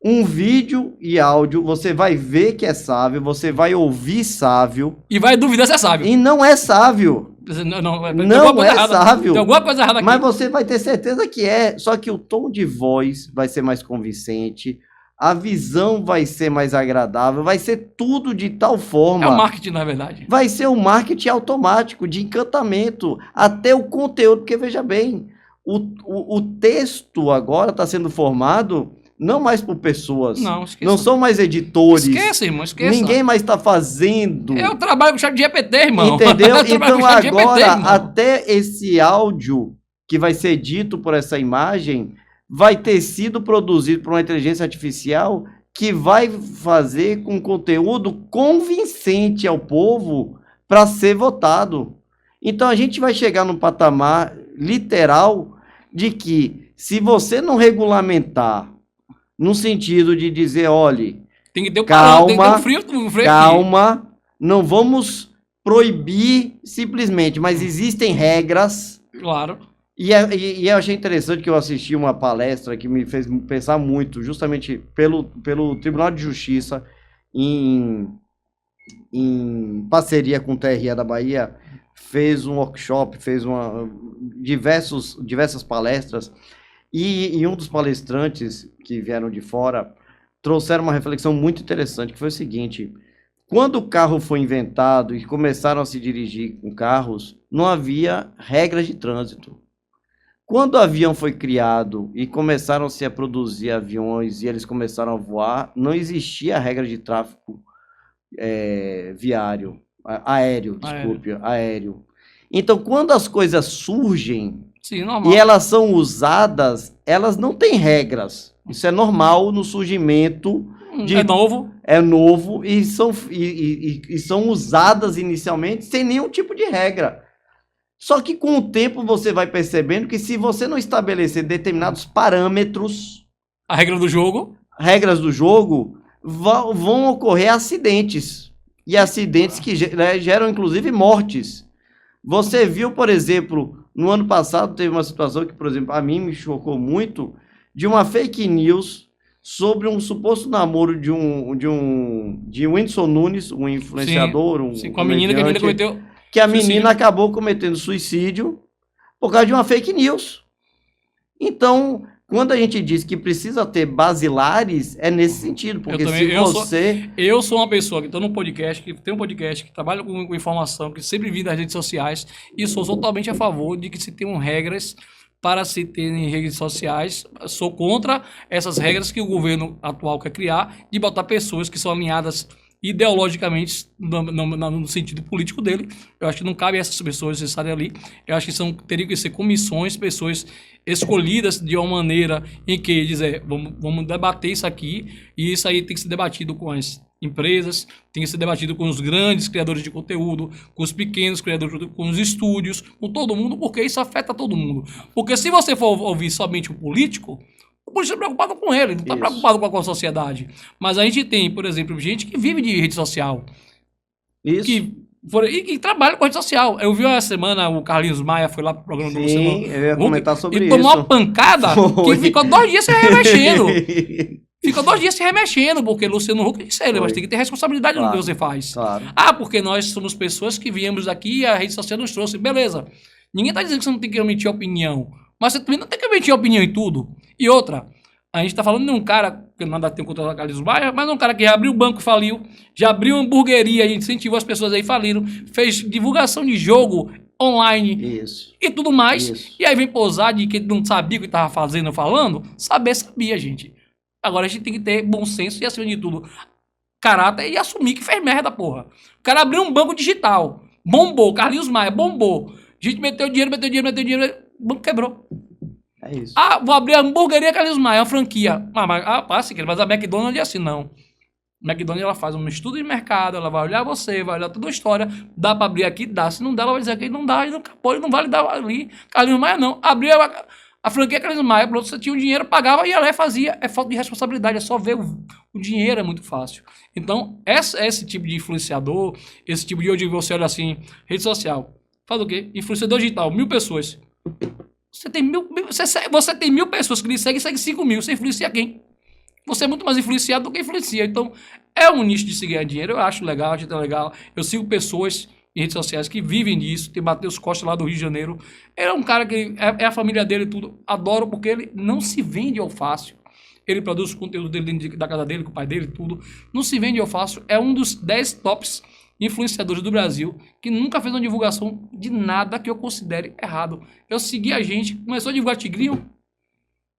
um vídeo e áudio. Você vai ver que é sábio, você vai ouvir sábio. E vai duvidar se é sábio. E não é sábio. Não é sábio. Tem alguma coisa errada aqui. Mas você vai ter certeza que é. Só que o tom de voz vai ser mais convincente. A visão vai ser mais agradável, vai ser tudo de tal forma... É o marketing, na verdade. Vai ser um marketing automático, de encantamento, até o conteúdo, porque veja bem, o texto agora está sendo formado não mais por pessoas, não são mais editores. Esqueça, irmão, esqueça. Ninguém mais está fazendo. Eu trabalho com chat de GPT, irmão. Entendeu? Então agora, até esse áudio que vai ser dito por essa imagem... vai ter sido produzido por uma inteligência artificial que vai fazer com conteúdo convincente ao povo para ser votado. Então a gente vai chegar num patamar literal de que se você não regulamentar no sentido de dizer, olhe, tem que ter calma, não vamos proibir simplesmente, mas existem regras. Claro. E eu achei interessante que eu assisti uma palestra que me fez pensar muito, justamente pelo Tribunal de Justiça, em parceria com o TRE da Bahia, fez um workshop, fez diversas palestras, e um dos palestrantes que vieram de fora trouxeram uma reflexão muito interessante, que foi o seguinte: quando o carro foi inventado e começaram a se dirigir com carros, não havia regras de trânsito. Quando o avião foi criado e começaram-se a produzir aviões e eles começaram a voar, não existia regra de tráfego aéreo. Então, quando as coisas surgem e elas são usadas, elas não têm regras. Isso é normal no surgimento. É novo e são usadas inicialmente sem nenhum tipo de regra. Só que com o tempo você vai percebendo que se você não estabelecer determinados parâmetros... regras do jogo, vão ocorrer acidentes. E acidentes que geram, inclusive, mortes. Você viu, por exemplo, no ano passado teve uma situação que, por exemplo, a mim me chocou muito, de uma fake news sobre um suposto namoro de Whindersson Nunes, um influenciador, com a menina que a menina cometeu... que a menina acabou cometendo suicídio por causa de uma fake news. Então, quando a gente diz que precisa ter basilares, é nesse sentido, porque eu sou uma pessoa que estou num podcast, que tem um podcast, que trabalha com informação, que sempre vi nas redes sociais, e sou totalmente a favor de que se tenham regras para se ter em redes sociais. Sou contra essas regras que o governo atual quer criar, de botar pessoas que são alinhadas ideologicamente, no sentido político dele. Eu acho que não cabe essas pessoas estarem ali. Eu acho que teriam que ser comissões, pessoas escolhidas de uma maneira em que dizer, vamos debater isso aqui, e isso aí tem que ser debatido com as empresas, tem que ser debatido com os grandes criadores de conteúdo, com os pequenos criadores de conteúdo, com os estúdios, com todo mundo, porque isso afeta todo mundo. Porque se você for ouvir somente o político está preocupado com ele, não está preocupado com a sociedade. Mas a gente tem, por exemplo, gente que vive de rede social. Isso. Que trabalha com rede social. Eu vi uma semana, o Carlinhos Maia foi lá pro programa do Luciano. Sim, eu ia comentar sobre isso. E tomou uma pancada que ficou 2 dias se remexendo. Ficou 2 dias se remexendo, porque Luciano Huck disse ele, mas tem que ter responsabilidade no que você faz. Claro. Porque nós somos pessoas que viemos aqui e a rede social nos trouxe. Beleza. Ninguém está dizendo que você não tem que emitir opinião. Mas você também não tem que emitir opinião em tudo. E outra, a gente está falando de um cara, que nada tem contra o Carlinhos Maia, mas um cara que já abriu o banco e faliu, já abriu uma hamburgueria, a gente incentivou as pessoas aí faliram, fez divulgação de jogo online e tudo mais. Isso. E aí vem pousar de que não sabia o que estava fazendo, falando. Sabia, gente. Agora a gente tem que ter bom senso e, acima de tudo, caráter e assumir que fez merda, porra. O cara abriu um banco digital, bombou, Carlinhos Maia, bombou. A gente meteu dinheiro, o banco quebrou. É isso. Vou abrir a hamburgueria Carlinhos Maia, uma franquia. Mas a McDonald's é assim, não. A McDonald's, ela faz um estudo de mercado, ela vai olhar você, vai olhar toda a história. Dá pra abrir aqui? Dá. Se não der, ela vai dizer que não dá, ele não vale dar ali. Carlinhos Maia, não. Abriu a franquia Carlinhos Maia, pronto, você tinha o dinheiro, pagava e ela fazia. É falta de responsabilidade, é só ver o dinheiro, é muito fácil. Então, esse tipo de influenciador, esse tipo de onde você olha assim, rede social, faz o quê? Influenciador digital, 1.000 pessoas. Você tem 1.000 pessoas que lhe seguem, segue 5.000. Você influencia quem? Você é muito mais influenciado do que influencia. Então, é um nicho de se ganhar dinheiro. Eu acho legal, acho legal. Eu sigo pessoas em redes sociais que vivem disso. Tem Matheus Costa lá do Rio de Janeiro. Ele é um cara que é a família dele e tudo. Adoro porque ele não se vende ao fácil. Ele produz o conteúdo dele dentro da casa dele, com o pai dele e tudo. Não se vende ao fácil. É um dos 10 tops influenciadores do Brasil, que nunca fez uma divulgação de nada que eu considere errado. Eu segui a gente, começou a divulgar Tigrinho,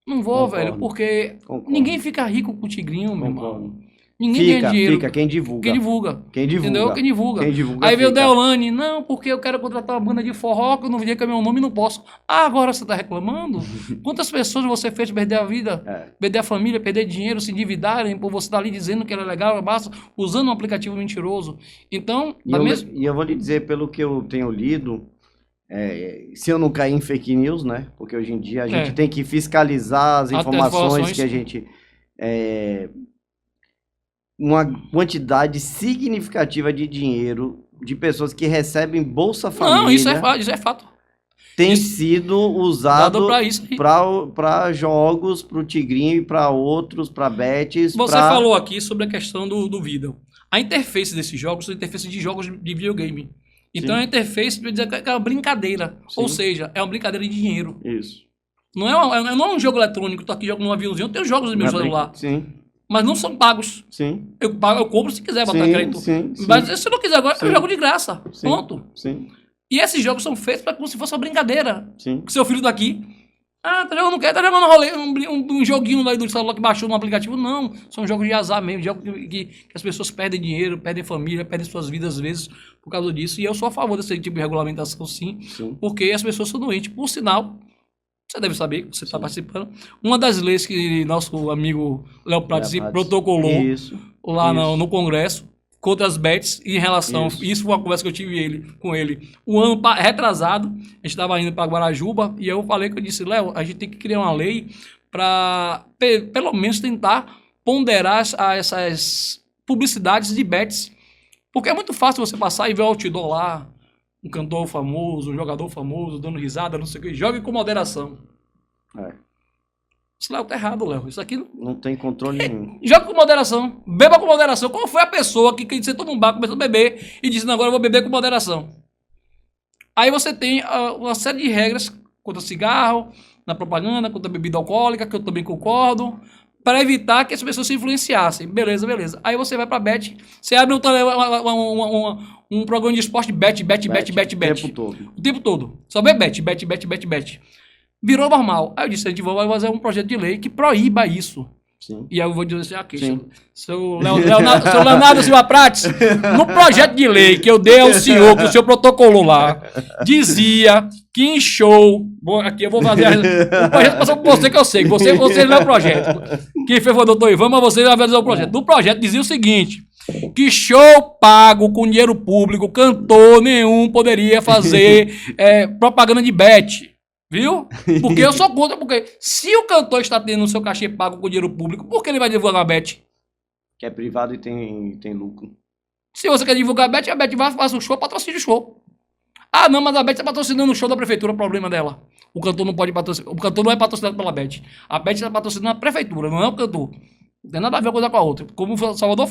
não vou, velho, porque ninguém fica rico com Tigrinho, meu irmão. Ninguém ganha dinheiro. Fica, quem divulga. Entendeu? Quem divulga. Aí veio o Deolane, não, porque eu quero contratar uma banda de forró, que eu não vi que é meu nome e não posso. Agora você tá reclamando? Quantas pessoas você fez perder a vida, perder a família, perder dinheiro, se endividarem, por você estar ali dizendo que era legal, basta, usando um aplicativo mentiroso. Então, e eu vou lhe dizer, pelo que eu tenho lido, se eu não cair em fake news, né? Porque hoje em dia a gente tem que fiscalizar as informações que a gente... uma quantidade significativa de dinheiro de pessoas que recebem Bolsa Família. Não, isso é fato. Tem sido usado para jogos, para o Tigrinho e para outros, para bets. Você falou aqui sobre a questão do vídeo. A interface desses jogos são interfaces de jogos de videogame. Então, a interface quer dizer que é uma brincadeira. Sim. Ou seja, é uma brincadeira de dinheiro. Isso. Não é um jogo eletrônico, tô aqui jogando num aviãozinho, eu tenho jogos no meu celular. Sim. Mas não são pagos. Sim. Eu compro se quiser botar crédito. Sim. Mas se eu não quiser agora, eu jogo de graça. Sim. Ponto. Sim. E esses jogos são feitos como se fosse uma brincadeira. Sim. Que seu filho daqui. Tá jogando, tá jogando um joguinho lá do celular que baixou no aplicativo. Não. São jogos de azar mesmo. Jogos que as pessoas perdem dinheiro, perdem família, perdem suas vidas às vezes por causa disso. E eu sou a favor desse tipo de regulamentação, sim. Porque as pessoas são doentes. Por sinal, você deve saber que você está participando. Uma das leis que nosso amigo Léo Prates protocolou lá no Congresso contra as bets em relação... Isso foi uma conversa que eu tive com ele. Um ano retrasado, a gente estava indo para Guarajuba e eu falei que eu disse, Léo, a gente tem que criar uma lei para pelo menos tentar ponderar essas publicidades de bets. Porque é muito fácil você passar e ver o outdoor lá, um cantor famoso, um jogador famoso, dando risada, não sei o que. Jogue com moderação. Isso, Léo, tá errado, Léo. Isso aqui não tem controle nenhum. Joga com moderação. Beba com moderação. Qual foi a pessoa que sentou num bar, começou a beber e disse, não, agora eu vou beber com moderação? Aí você tem uma série de regras contra cigarro, na propaganda, contra bebida alcoólica, que eu também concordo, para evitar que as pessoas se influenciassem. Beleza. Aí você vai pra bet, você abre um programa de esporte, bet. O tempo todo. Só vê bet. Virou normal. Aí eu disse, a gente vai fazer um projeto de lei que proíba isso. Sim. E aí eu vou dizer assim, aqui, seu Leonardo Silva Prates, no projeto de lei que eu dei ao senhor, que o senhor protocolou lá, dizia que em show, aqui eu vou fazer, o projeto passou por você que eu sei, você leu o projeto, quem fez foi o doutor Ivan, mas você vai ver o projeto. No projeto dizia o seguinte, que show pago com dinheiro público, cantor nenhum poderia fazer propaganda de bet. Viu? Porque eu sou contra, porque se o cantor está tendo o seu cachê pago com dinheiro público, por que ele vai divulgar a bet? Que é privado e tem lucro. Se você quer divulgar a bet vai fazer um show, patrocina o show. Ah, não, mas a bet está patrocinando o show da prefeitura, o problema dela. O cantor não pode patrocinar, o cantor não é patrocinado pela bet. A bet está patrocinando a prefeitura, não é o cantor. Não tem nada a ver uma coisa com a outra. Como Salvador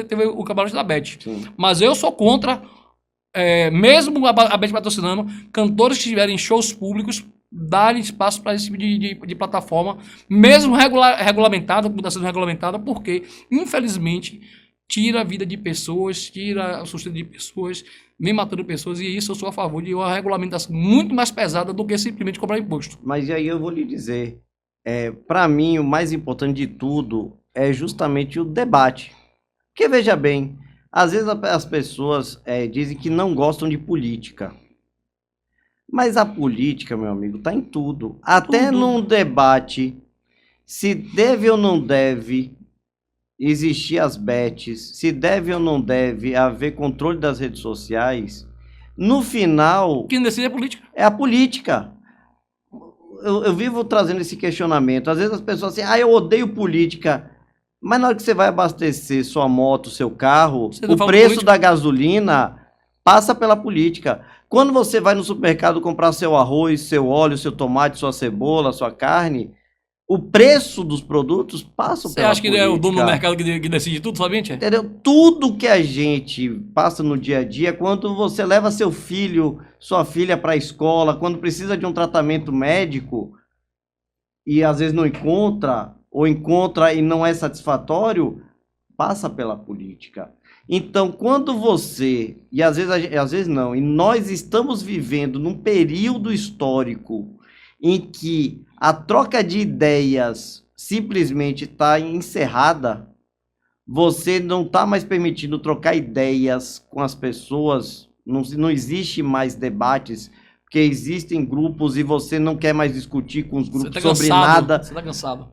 teve o camarote da bet. Sim. Mas eu sou contra, mesmo a bet patrocinando, cantores que tiverem shows públicos, darem espaço para esse tipo de plataforma, mesmo regulamentada, como está sendo regulamentada, porque, infelizmente, tira a vida de pessoas, tira o sustento de pessoas, vem matando pessoas, e isso eu sou a favor de uma regulamentação muito mais pesada do que simplesmente cobrar imposto. Mas aí eu vou lhe dizer, para mim, o mais importante de tudo é justamente o debate. Porque, veja bem, às vezes as pessoas dizem que não gostam de política. Mas a política, meu amigo, está em tudo. Até num debate, se deve ou não deve existir as bets, se deve ou não deve haver controle das redes sociais, no final... Quem decide é a política. É a política. Eu vivo trazendo esse questionamento. Às vezes as pessoas assim, eu odeio política. Mas na hora que você vai abastecer sua moto, seu carro, o preço da gasolina passa pela política. Quando você vai no supermercado comprar seu arroz, seu óleo, seu tomate, sua cebola, sua carne, o preço dos produtos passa pela política. Você acha que é o dono do mercado que decide tudo, somente? Entendeu? Tudo que a gente passa no dia a dia, quando você leva seu filho, sua filha para a escola, quando precisa de um tratamento médico e às vezes não encontra, ou encontra e não é satisfatório, passa pela política. Então, quando você, e às vezes não, e nós estamos vivendo num período histórico em que a troca de ideias simplesmente está encerrada, você não está mais permitindo trocar ideias com as pessoas, não existe mais debates, porque existem grupos e você não quer mais discutir com os grupos sobre nada. Você está cansado.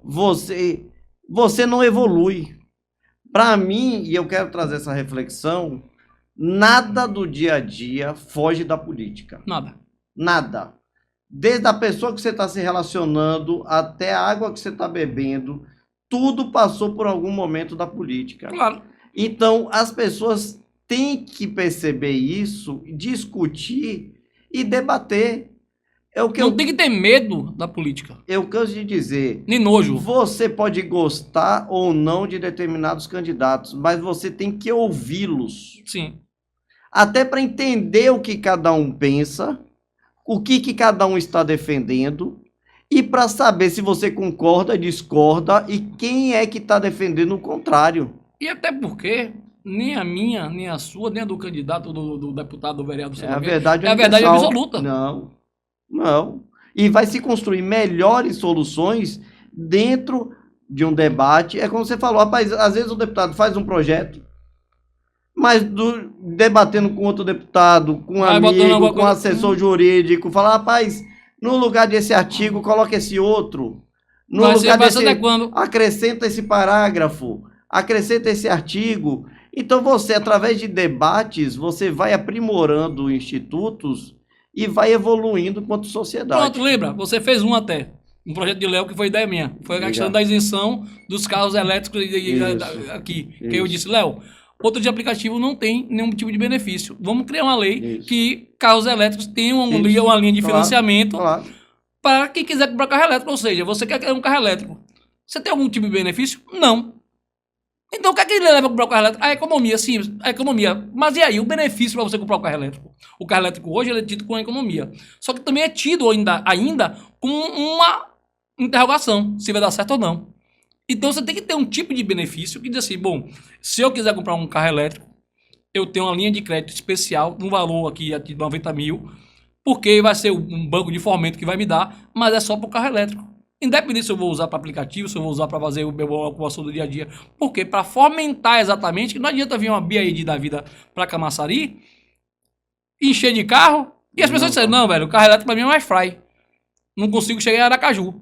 Você não evolui. Para mim, e eu quero trazer essa reflexão, nada do dia a dia foge da política. Nada. Desde a pessoa que você está se relacionando até a água que você está bebendo, tudo passou por algum momento da política. Claro. Então, as pessoas têm que perceber isso, discutir e debater. Não tem que ter medo da política. Eu canso de dizer. Nem nojo. Você pode gostar ou não de determinados candidatos, mas você tem que ouvi-los. Sim. Até para entender o que cada um pensa, o que cada um está defendendo, e para saber se você concorda, discorda e quem é que está defendendo o contrário. E até porque nem a minha, nem a sua, nem a do candidato, do deputado, do vereador. A verdade absoluta. Não. E vai se construir melhores soluções dentro de um debate. É como você falou, rapaz, às vezes o deputado faz um projeto, mas debatendo com outro deputado, com um amigo, com um assessor jurídico, fala, rapaz, no lugar desse artigo, coloca esse outro. No lugar desse, acrescenta esse parágrafo, acrescenta esse artigo. Então você, através de debates, você vai aprimorando institutos e vai evoluindo enquanto sociedade. Pronto, lembra? Você fez um projeto de Léo que foi ideia minha. Foi a questão da isenção dos carros elétricos aqui. Que eu disse, Léo, outro de aplicativo não tem nenhum tipo de benefício. Vamos criar uma lei que carros elétricos tenham uma linha de financiamento para quem quiser comprar carro elétrico. Ou seja, você quer um carro elétrico. Você tem algum tipo de benefício? Não. Então, o que é que ele leva a comprar o carro elétrico? A economia, sim, a economia. Mas e aí, o benefício para você comprar o carro elétrico? O carro elétrico hoje ele é tido com a economia. Só que também é tido ainda com uma interrogação, se vai dar certo ou não. Então, você tem que ter um tipo de benefício que diz assim, bom, se eu quiser comprar um carro elétrico, eu tenho uma linha de crédito especial, um valor aqui de 90 mil, porque vai ser um banco de fomento que vai me dar, mas é só para o carro elétrico. Independente se eu vou usar para aplicativo, se eu vou usar para fazer o meu ocupação do dia a dia. Porque para fomentar exatamente, não adianta vir uma BID da vida para Camaçari, encher de carro, e as pessoas disseram, não, velho, o carro elétrico para mim é mais fry. Não consigo chegar em Aracaju.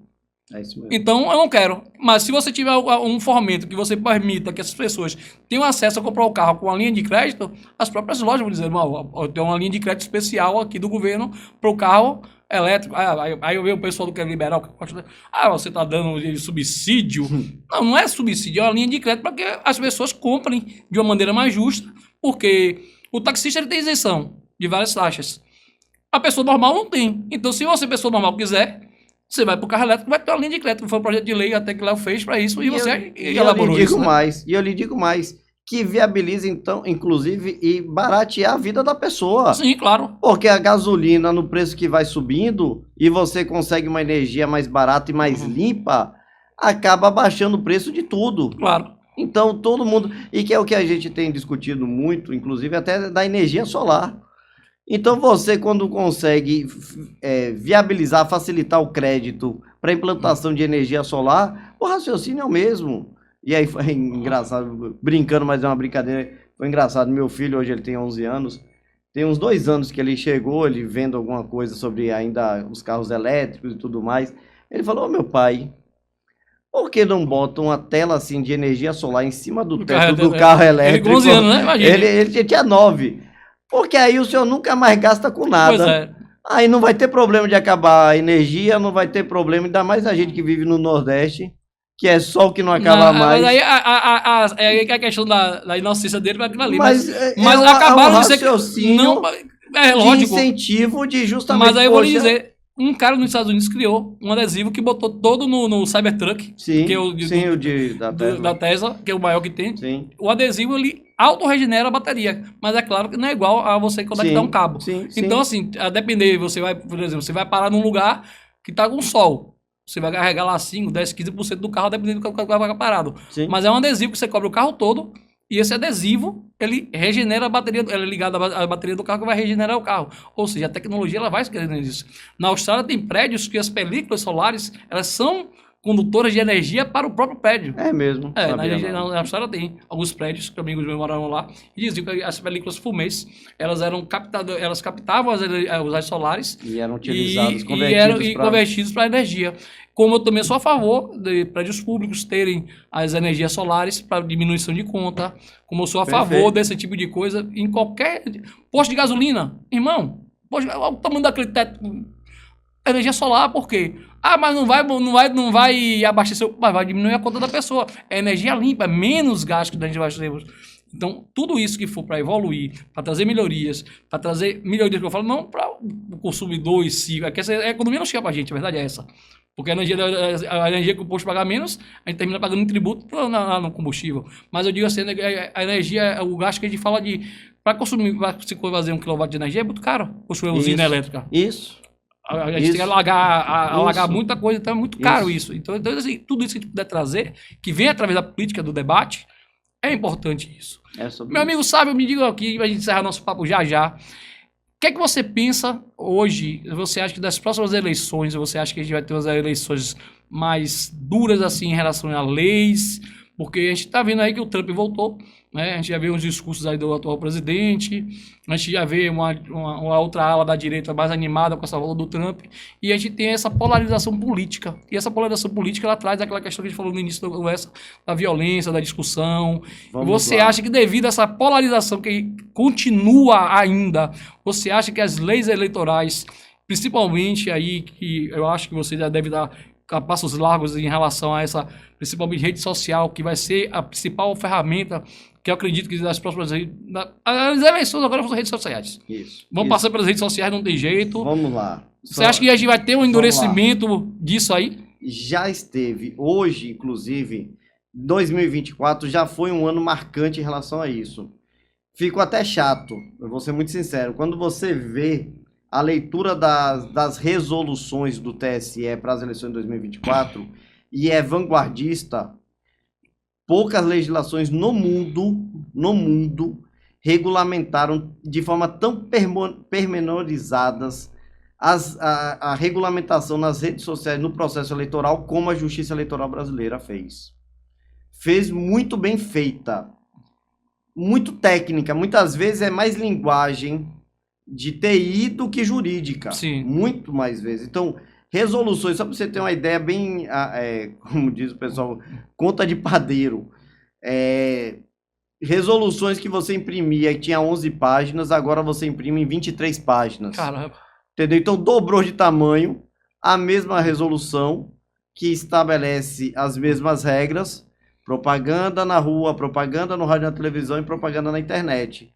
É isso mesmo. Então, eu não quero. Mas se você tiver um fomento que você permita que essas pessoas tenham acesso a comprar o carro com uma linha de crédito, as próprias lojas vão dizer, não, eu tenho uma linha de crédito especial aqui do governo para o carro elétrico. Aí eu vejo o pessoal do que é liberal, você está dando subsídio. Não é subsídio, é uma linha de crédito para que as pessoas comprem de uma maneira mais justa, porque o taxista ele tem isenção de várias taxas. A pessoa normal não tem. Então, se você, pessoa normal, quiser, você vai para o carro elétrico, vai ter uma linha de crédito. Foi um projeto de lei até que Léo fez para isso e você elaborou isso. E eu lhe digo mais, que viabiliza, então, inclusive, e baratear a vida da pessoa. Sim, claro. Porque a gasolina, no preço que vai subindo, e você consegue uma energia mais barata e mais limpa, acaba baixando o preço de tudo. Claro. Então, todo mundo... E que é o que a gente tem discutido muito, inclusive até da energia solar. Então, você, quando consegue viabilizar, facilitar o crédito para implantação de energia solar, o raciocínio é o mesmo. E aí foi engraçado, brincando, mas é uma brincadeira, foi engraçado. Meu filho, hoje ele tem 11 anos, tem uns 2 anos que ele chegou, ele vendo alguma coisa sobre ainda os carros elétricos e tudo mais. Ele falou, meu pai, por que não botam uma tela assim de energia solar em cima do teto do carro elétrico? Ele com 11 anos, né? Imagina. Ele tinha 9. Porque aí o senhor nunca mais gasta com nada. Pois é. Aí não vai ter problema de acabar a energia, não vai ter problema, ainda mais a gente que vive no Nordeste, que é sol que não acaba mais. Mas aí a questão da inocência dele vai aquilo ali. Mas acabaram de dizer não, lógico. De incentivo de justamente... Mas aí eu vou lhe dizer, um cara nos Estados Unidos criou um adesivo que botou todo no Cybertruck, sim, que é da Tesla, que é o maior que tem. Sim. O adesivo, ele autorregenera a bateria, mas é claro que não é igual a você conectar um cabo. Sim, então, assim, a depender, você vai, por exemplo, você vai parar num lugar que está com sol. Você vai carregar lá 5, 10, 15% do carro, dependendo do que vai ficar parado. Sim. Mas é um adesivo que você cobre o carro todo, e esse adesivo, ele regenera a bateria, ele é ligado à bateria do carro que vai regenerar o carro. Ou seja, a tecnologia ela vai querendo isso. Na Austrália tem prédios que as películas solares, elas são condutoras de energia para o próprio prédio. É mesmo. Na Austrália tem alguns prédios, que amigos meus moraram lá, e diziam que as películas fumês, elas captavam os raios solares e eram utilizados, convertidos para energia. Como eu também sou a favor de prédios públicos terem as energias solares para diminuição de conta, como eu sou a favor desse tipo de coisa em qualquer posto de gasolina. Irmão, olha o tamanho daquele teto. Energia solar, por quê? Mas não vai abastecer, mas vai diminuir a conta da pessoa. É energia limpa, é menos gasto que a gente vai ter. Então, tudo isso que for para evoluir, para trazer melhorias, que eu falo, não para o consumidor em si, é que a economia não chega para a gente, a verdade é essa. Porque a energia que o posto pagar menos, a gente termina pagando um tributo no combustível. Mas eu digo assim, a energia, o gasto que a gente fala de... Para consumir, se fazer 1 kW de energia, é muito caro construir uma usina elétrica. Isso. A gente tem que alagar muita coisa, então é muito caro isso. Então, assim, tudo isso que a gente puder trazer, que vem através da política, do debate, é importante isso. Meu amigo Sábio, me diga aqui, para a gente encerrar nosso papo já. O que é que você pensa hoje? Você acha que das próximas eleições, você acha que a gente vai ter umas eleições mais duras assim em relação a leis? Porque a gente está vendo aí que o Trump voltou, né? A gente já vê uns discursos aí do atual presidente, a gente já vê uma outra ala da direita mais animada com essa volta do Trump, e a gente tem essa polarização política. E essa polarização política, ela traz aquela questão que a gente falou no início da conversa, da violência, da discussão. Você acha que devido a essa polarização que continua ainda, você acha que as leis eleitorais, principalmente aí, que eu acho que você já deve dar a passos largos em relação a essa, principalmente rede social, que vai ser a principal ferramenta que eu acredito que nas próximas... As eleições agora são redes sociais. Vamos passar pelas redes sociais, não tem jeito. Vamos lá. Você acha que a gente vai ter um endurecimento disso aí? Já esteve. Hoje, inclusive, 2024 já foi um ano marcante em relação a isso. Fico até chato, eu vou ser muito sincero. Quando você vê a leitura das resoluções do TSE para as eleições de 2024 e é vanguardista, poucas legislações no mundo regulamentaram de forma tão pormenorizadas a regulamentação nas redes sociais no processo eleitoral, como a Justiça Eleitoral Brasileira fez. Fez muito bem feita, muito técnica, muitas vezes é mais linguagem de TI do que jurídica. Sim. Muito mais vezes. Então, resoluções, só para você ter uma ideia bem, como diz o pessoal, conta de padeiro. Resoluções que você imprimia e tinha 11 páginas, agora você imprime em 23 páginas. Caramba. Entendeu? Então, dobrou de tamanho a mesma resolução que estabelece as mesmas regras, propaganda na rua, propaganda no rádio e na televisão e propaganda na internet.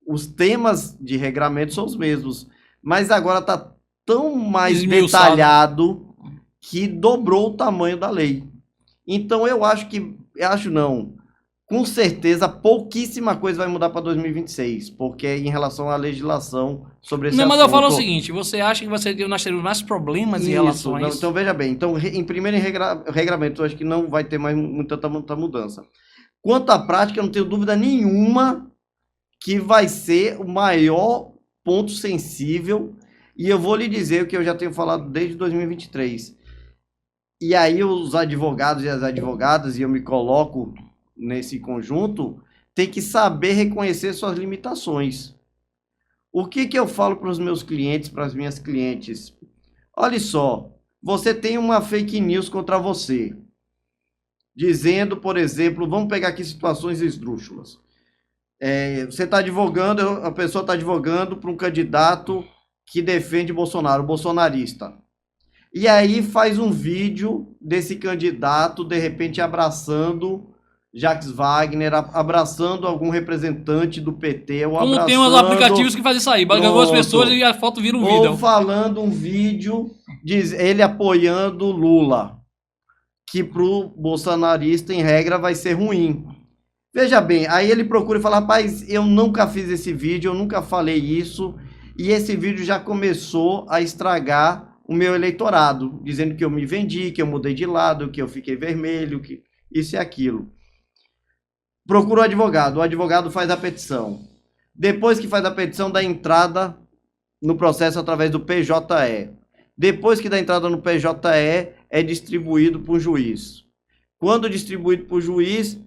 Os temas de regramento são os mesmos, mas agora está tão mais detalhado que dobrou o tamanho da lei. Então, com certeza, pouquíssima coisa vai mudar para 2026, porque em relação à legislação sobre esse assunto... Mas eu falo o seguinte, você acha que nós teremos mais problemas em relação a isso? Então, veja bem, em primeiro regramento, eu acho que não vai ter mais muita mudança. Quanto à prática, eu não tenho dúvida nenhuma que vai ser o maior ponto sensível, e eu vou lhe dizer o que eu já tenho falado desde 2023. E aí os advogados e as advogadas, e eu me coloco nesse conjunto, tem que saber reconhecer suas limitações. O que eu falo para os meus clientes, para as minhas clientes? Olha só, você tem uma fake news contra você, dizendo, por exemplo, vamos pegar aqui situações esdrúxulas. Você está advogando, a pessoa está advogando para um candidato que defende Bolsonaro, bolsonarista. E aí faz um vídeo desse candidato, de repente, abraçando Jacques Wagner, abraçando algum representante do PT. Como tem uns aplicativos que fazem isso aí, bagando as pessoas e a foto vira um vídeo. Ou falando um vídeo, ele apoiando Lula, que pro bolsonarista, em regra, vai ser ruim. Veja bem, aí ele procura e fala, rapaz, eu nunca fiz esse vídeo, eu nunca falei isso, e esse vídeo já começou a estragar o meu eleitorado, dizendo que eu me vendi, que eu mudei de lado, que eu fiquei vermelho, que isso e aquilo. Procura o advogado faz a petição. Depois que faz a petição, dá entrada no processo através do PJE. Depois que dá entrada no PJE, é distribuído para o juiz. Quando distribuído para o juiz,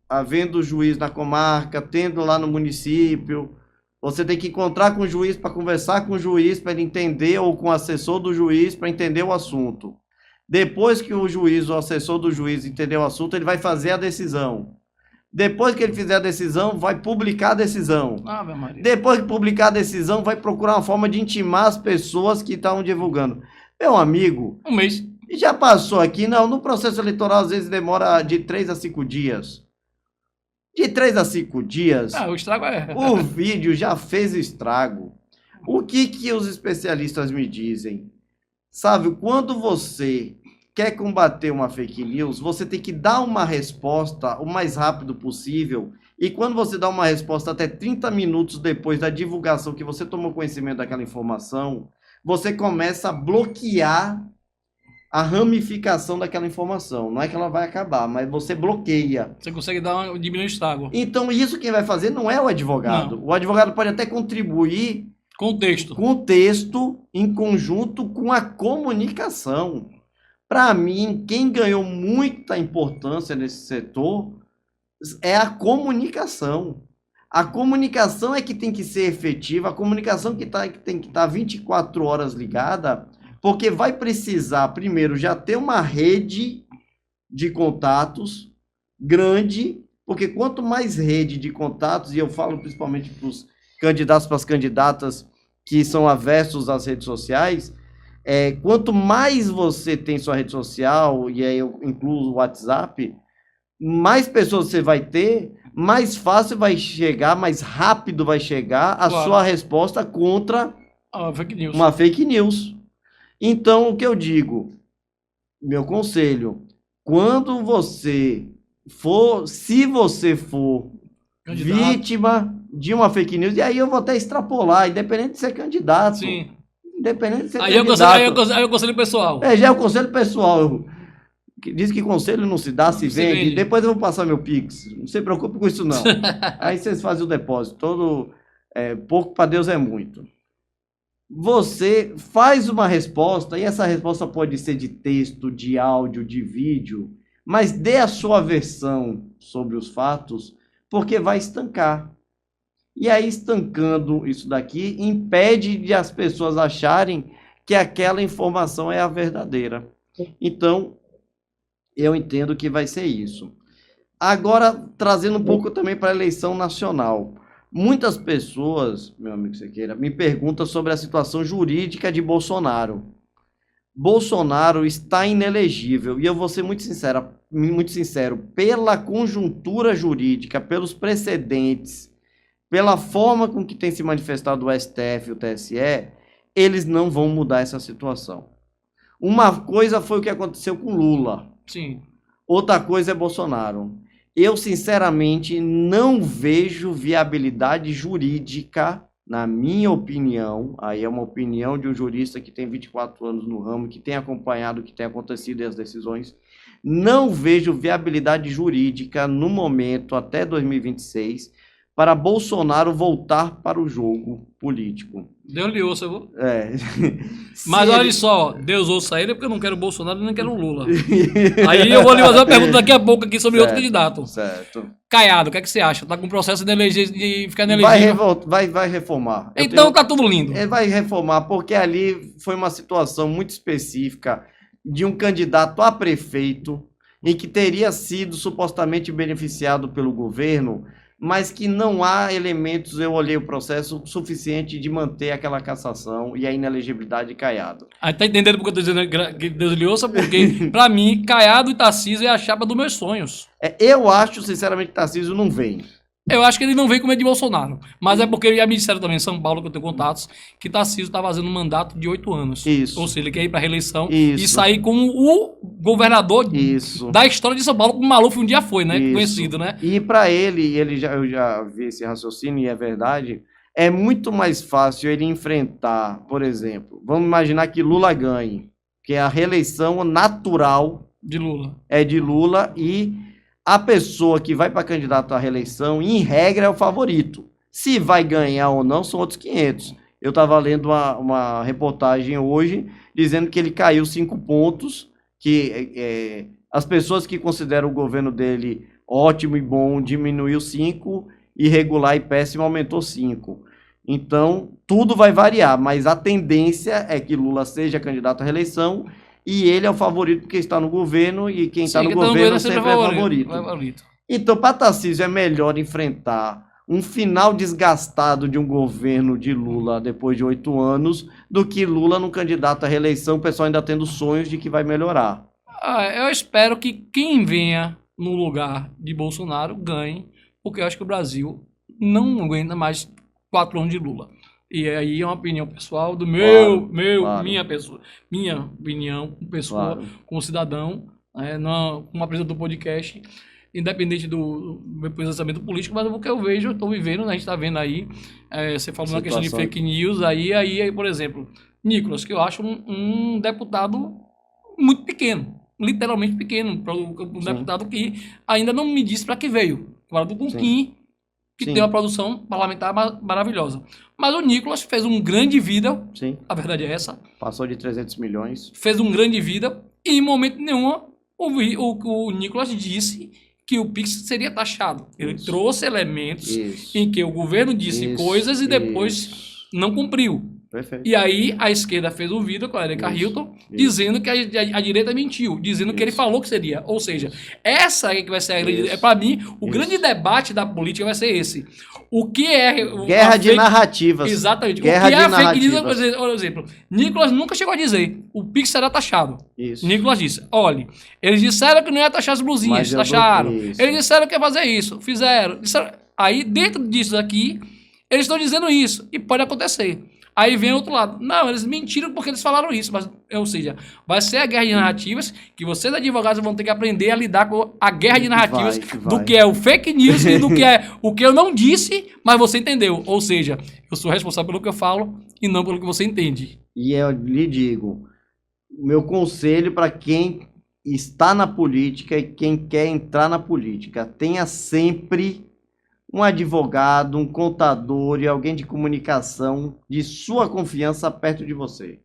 havendo o juiz na comarca, tendo lá no município, você tem que encontrar com o juiz para conversar com o juiz, para ele entender, ou com o assessor do juiz, para entender o assunto. Depois que o juiz, o assessor do juiz entender o assunto, ele vai fazer a decisão. Depois que ele fizer a decisão, vai publicar a decisão. Depois que publicar a decisão, vai procurar uma forma de intimar as pessoas que estão divulgando. Meu amigo... Um mês. E já passou aqui? Não, no processo eleitoral às vezes demora de 3 a 5 dias. De 3 a 5 dias... o estrago é... O vídeo já fez estrago. O que os especialistas me dizem? Sabe, quando você quer combater uma fake news, você tem que dar uma resposta o mais rápido possível, e quando você dá uma resposta até 30 minutos depois da divulgação que você tomou conhecimento daquela informação, você começa a bloquear a ramificação daquela informação. Não é que ela vai acabar, mas você bloqueia. Você consegue diminuir o estrago. Então, isso quem vai fazer não é o advogado. Não. O advogado pode até contribuir com o texto em conjunto com a comunicação. Para mim, quem ganhou muita importância nesse setor é a comunicação. A comunicação é que tem que ser efetiva, a comunicação que tem que estar 24 horas ligada, porque vai precisar, primeiro, já ter uma rede de contatos grande, porque quanto mais rede de contatos, e eu falo principalmente para os candidatos, para as candidatas que são aversos às redes sociais, quanto mais você tem sua rede social, e aí eu incluo o WhatsApp, mais pessoas você vai ter, mais fácil vai chegar, mais rápido vai chegar a sua resposta contra uma fake news. Então, o que eu digo, meu conselho, quando você for, se você for vítima de uma fake news, e aí eu vou até extrapolar, independente de ser candidato. Sim. Independente de ser aí candidato. Aí é o conselho pessoal. Já é o conselho pessoal. Diz que conselho não se dá, se vende. Depois eu vou passar meu Pix. Não se preocupe com isso, não. Aí vocês fazem o depósito. Pouco para Deus é muito. você faz uma resposta, e essa resposta pode ser de texto, de áudio, de vídeo, mas dê a sua versão sobre os fatos, porque vai estancar. E aí, estancando isso daqui, impede de as pessoas acharem que aquela informação é a verdadeira. Então, eu entendo que vai ser isso. Agora, trazendo um pouco também para a eleição nacional. Muitas pessoas, meu amigo Sequeira, me perguntam sobre a situação jurídica de Bolsonaro. Bolsonaro está inelegível, e eu vou ser muito sincero, pela conjuntura jurídica, pelos precedentes, pela forma com que tem se manifestado o STF e o TSE, eles não vão mudar essa situação. Uma coisa foi o que aconteceu com Lula. Sim. Outra coisa é Bolsonaro. Eu, sinceramente, não vejo viabilidade jurídica, na minha opinião, aí é uma opinião de um jurista que tem 24 anos no ramo, que tem acompanhado o que tem acontecido e as decisões, não vejo viabilidade jurídica no momento, até 2026, para Bolsonaro voltar para o jogo político. Deus lhe ouça, viu? É. Mas olha só, Deus ouça ele porque eu não quero o Bolsonaro nem quero o Lula. Aí eu vou lhe fazer uma pergunta daqui a pouco aqui sobre outro candidato. Certo. Caiado, o que é que você acha? Tá com processo de ficar inelegível? Vai reformar. Então tá tudo lindo. Ele vai reformar, porque ali foi uma situação muito específica de um candidato a prefeito em que teria sido supostamente beneficiado pelo governo, mas que não há elementos, eu olhei o processo, suficiente de manter aquela cassação e a inelegibilidade de Caiado. Aí tá entendendo porque eu tô dizendo que Deus lhe ouça? Porque, pra mim, Caiado e Tarcísio é a chapa dos meus sonhos. Eu acho, sinceramente, que Tarcísio não vem. Eu acho que ele não vem com medo de Bolsonaro. Mas é porque já me disseram também em São Paulo, que eu tenho contatos, que Tarcísio tá fazendo um mandato de 8 anos. Isso. Ou seja, ele quer ir pra reeleição Isso. e sair como o governador Isso. da história de São Paulo, como o Maluf um dia foi, né? Isso. Conhecido, né? E para ele, eu já vi esse raciocínio e é verdade, é muito mais fácil ele enfrentar, por exemplo, vamos imaginar que Lula ganhe, que a reeleição natural De Lula. é de Lula e a pessoa que vai para candidato à reeleição, em regra, é o favorito. Se vai ganhar ou não, são outros 500. Eu estava lendo uma reportagem hoje dizendo que ele caiu 5 pontos, que as pessoas que consideram o governo dele ótimo e bom diminuiu 5, irregular e péssimo aumentou 5. Então, tudo vai variar, mas a tendência é que Lula seja candidato à reeleição e ele é o favorito porque está no governo e quem está no governo sempre é favorito. Então, para Tarcísio é melhor enfrentar um final desgastado de um governo de Lula depois de 8 anos do que Lula no candidato à reeleição, o pessoal ainda tendo sonhos de que vai melhorar. Eu espero que quem venha no lugar de Bolsonaro ganhe, porque eu acho que o Brasil não aguenta mais 4 anos de Lula. E aí é uma opinião pessoal do claro. Minha opinião, como pessoa, claro. Como cidadão, como apresentador do podcast, independente do meu posicionamento político, mas o que eu vejo, eu estou vivendo, né? A gente está vendo aí, você falou na questão de fake news, aí, por exemplo, Nicolas, que eu acho um deputado muito pequeno, literalmente pequeno, um deputado que ainda não me disse para que veio. Comparado com o Kim, que tem uma produção parlamentar maravilhosa. Mas o Nicolas fez um grande vida, a verdade é essa. Passou de 300 milhões. Fez um grande vida e em momento nenhum o Nicolas disse que o Pix seria taxado. Ele trouxe elementos em que o governo disse coisas e depois não cumpriu. Perfeito. E aí a esquerda fez um vídeo com a Erika Hilton dizendo que a direita mentiu, dizendo que ele falou que seria. Ou seja, essa aí que vai ser a grande... Para mim, o grande debate da política vai ser esse. O que é... Guerra de narrativas. Exatamente. Guerra o que é de a fake news, por exemplo, Nicolas nunca chegou a dizer o Pix será taxado. Isso. Nicolas disse, olha, eles disseram que não ia taxar as blusinhas, taxaram. Eles disseram que ia fazer isso, fizeram. Aí, dentro disso aqui, eles estão dizendo isso. E pode acontecer. Aí vem o outro lado. Não, eles mentiram porque eles falaram isso. Mas, ou seja, vai ser a guerra de narrativas que vocês, advogados, vão ter que aprender a lidar com a guerra de narrativas do que é o fake news e do que é o que eu não disse, mas você entendeu. Ou seja, eu sou responsável pelo que eu falo e não pelo que você entende. E eu lhe digo, meu conselho para quem está na política e quem quer entrar na política, tenha sempre um advogado, um contador e alguém de comunicação de sua confiança perto de você.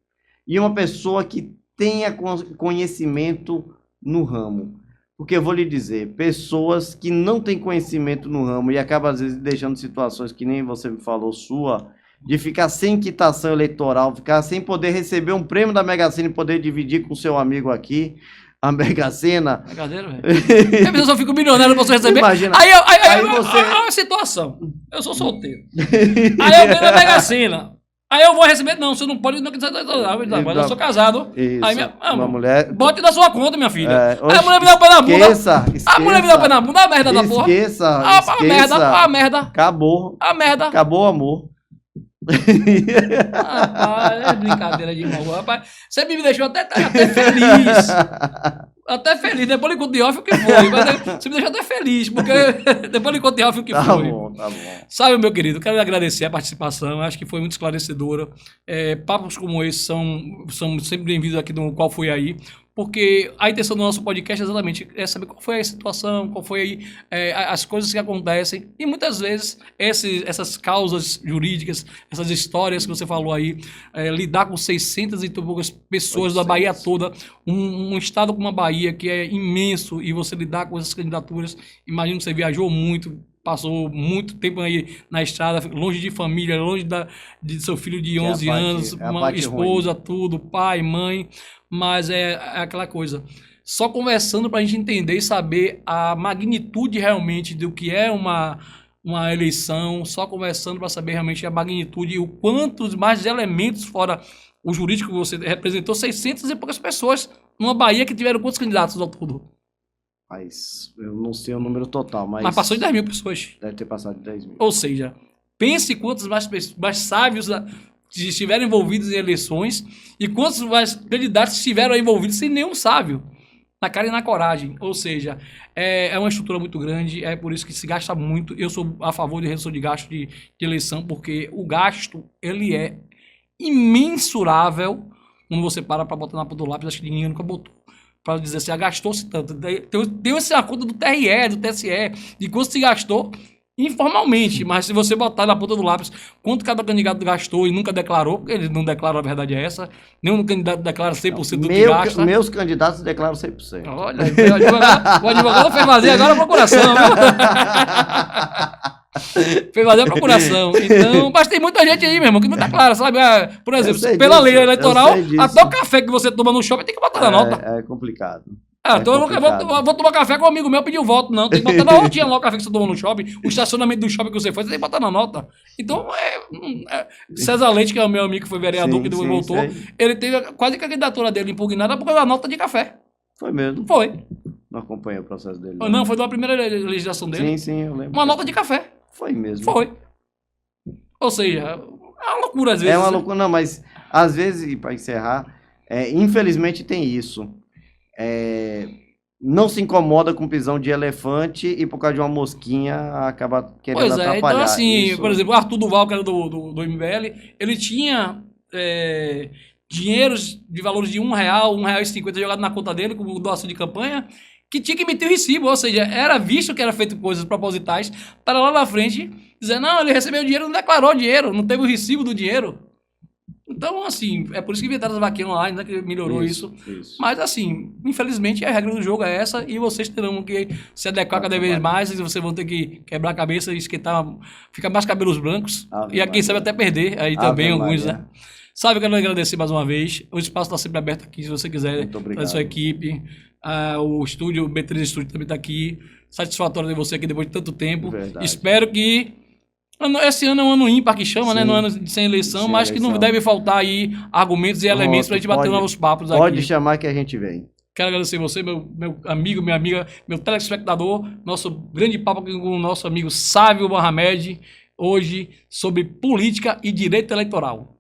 E uma pessoa que tenha conhecimento no ramo. Porque eu vou lhe dizer, pessoas que não têm conhecimento no ramo e acabam às vezes deixando situações que nem você me falou sua, de ficar sem quitação eleitoral, ficar sem poder receber um prêmio da Mega Sena e poder dividir com o seu amigo aqui, a Mega Sena. Brincadeira, velho. Eu só fico milionário pra você receber. Imagina. Aí você... Olha a situação. Eu sou solteiro. Aí eu ganho a Mega Sena. Aí eu vou receber, não, você não pode, não, mas eu sou casado. Isso, aí uma mulher... Bote na sua conta, minha filha. Oxe, aí a mulher me dá o pé na bunda. Esqueça. A mulher me dá o pé na bunda, a merda da porra. Esqueça. A merda. Acabou. A merda. Acabou o amor. Rapaz, é brincadeira de mal, rapaz. Você me deixou até feliz. Até feliz. Depois ele conta de off o que foi. Mas você me deixou até feliz, porque depois ele conta de off o que foi. Tá bom. Sabe, meu querido, quero lhe agradecer a participação. Acho que foi muito esclarecedora. Papos como esse são sempre bem-vindos aqui no Qual Foi Aí. Porque a intenção do nosso podcast é exatamente saber qual foi a situação, qual foi as coisas que acontecem. E muitas vezes essas causas jurídicas, essas histórias que você falou aí, lidar com 600 e poucas pessoas da Bahia toda, um estado como a Bahia que é imenso, e você lidar com essas candidaturas, imagino que você viajou muito, passou muito tempo aí na estrada, longe de família, longe de seu filho de 11 anos, uma esposa, ruim. Tudo, pai, mãe, mas é aquela coisa. Só conversando para a gente entender e saber a magnitude realmente do que é uma eleição, só conversando para saber realmente a magnitude e o quantos mais elementos, fora o jurídico que você representou, 600 e poucas pessoas numa Bahia que tiveram quantos candidatos ao todo? Mas eu não sei o número total, mas passou de 10 mil pessoas. Deve ter passado de 10 mil. Ou seja, pense quantos mais sábios estiveram envolvidos em eleições e quantos mais candidatos estiveram envolvidos sem nenhum sábio, na cara e na coragem. Ou seja, é uma estrutura muito grande, é por isso que se gasta muito. Eu sou a favor de redução de gasto de eleição, porque o gasto, ele é imensurável quando você para botar na ponta do lápis. Acho que ninguém nunca botou para dizer assim, gastou-se tanto. Tem essa conta do TRE, do TSE, de quanto se gastou informalmente, mas se você botar na ponta do lápis quanto cada candidato gastou e nunca declarou, porque ele não declara, a verdade é essa, nenhum candidato declara 100% do que gasta. Meus candidatos declaram 100%. Olha, o advogado fez fazer agora a procuração, viu? Fez fazer a procuração. Então, mas tem muita gente aí, meu irmão, que não declara, sabe? Por exemplo, pela lei eleitoral, até o café que você toma no shopping tem que botar na nota. É complicado. Então eu vou tomar café com um amigo meu, pediu voto. Não, tem que botar na notinha lá o café que você tomou no shopping, o estacionamento do shopping que você foi, você tem que botar na nota. Então, César Leite, que é o meu amigo que foi vereador, que depois voltou, ele teve quase a candidatura dele impugnada por causa da nota de café. Foi mesmo? Foi. Não acompanhei o processo dele. Não, foi da primeira legislação dele. Sim, eu lembro. Uma nota de café. Foi mesmo. Foi. Ou seja, é uma loucura às vezes. É uma loucura, não, mas às vezes, para encerrar, infelizmente tem isso. Não se incomoda com pisão de elefante e por causa de uma mosquinha acaba querendo atrapalhar. Então assim, por exemplo, o Arthur Duval, que era do MBL, ele tinha dinheiros de valores de R$1, R$1,50 jogado na conta dele como doação de campanha, que tinha que emitir o recibo, ou seja, era visto que era feito coisas propositais para lá na frente dizer, não, ele recebeu o dinheiro, não declarou o dinheiro, não teve o recibo do dinheiro. Então, assim, é por isso que inventaram as vaquinhas online, né, que melhorou isso. Mas, assim, infelizmente, a regra do jogo é essa e vocês terão que se adequar cada vez mais e vocês vão ter que quebrar a cabeça e esquentar, ficar mais cabelos brancos e a quem sabe até perder aí também alguns, né? Sabe, eu quero agradecer mais uma vez. O espaço está sempre aberto aqui, se você quiser trazer sua equipe. O estúdio, o B3 Estúdio também está aqui. Satisfatório de você aqui depois de tanto tempo. Verdade. Espero que... Esse ano é um ano ímpar que chama, né? No ano sem eleição, mas que não deve faltar aí argumentos e elementos para a gente bater novos papos aqui. Pode chamar que a gente vem. Quero agradecer você, meu amigo, minha amiga, meu telespectador, nosso grande papo aqui com o nosso amigo Sávio Mohamed, hoje sobre política e direito eleitoral.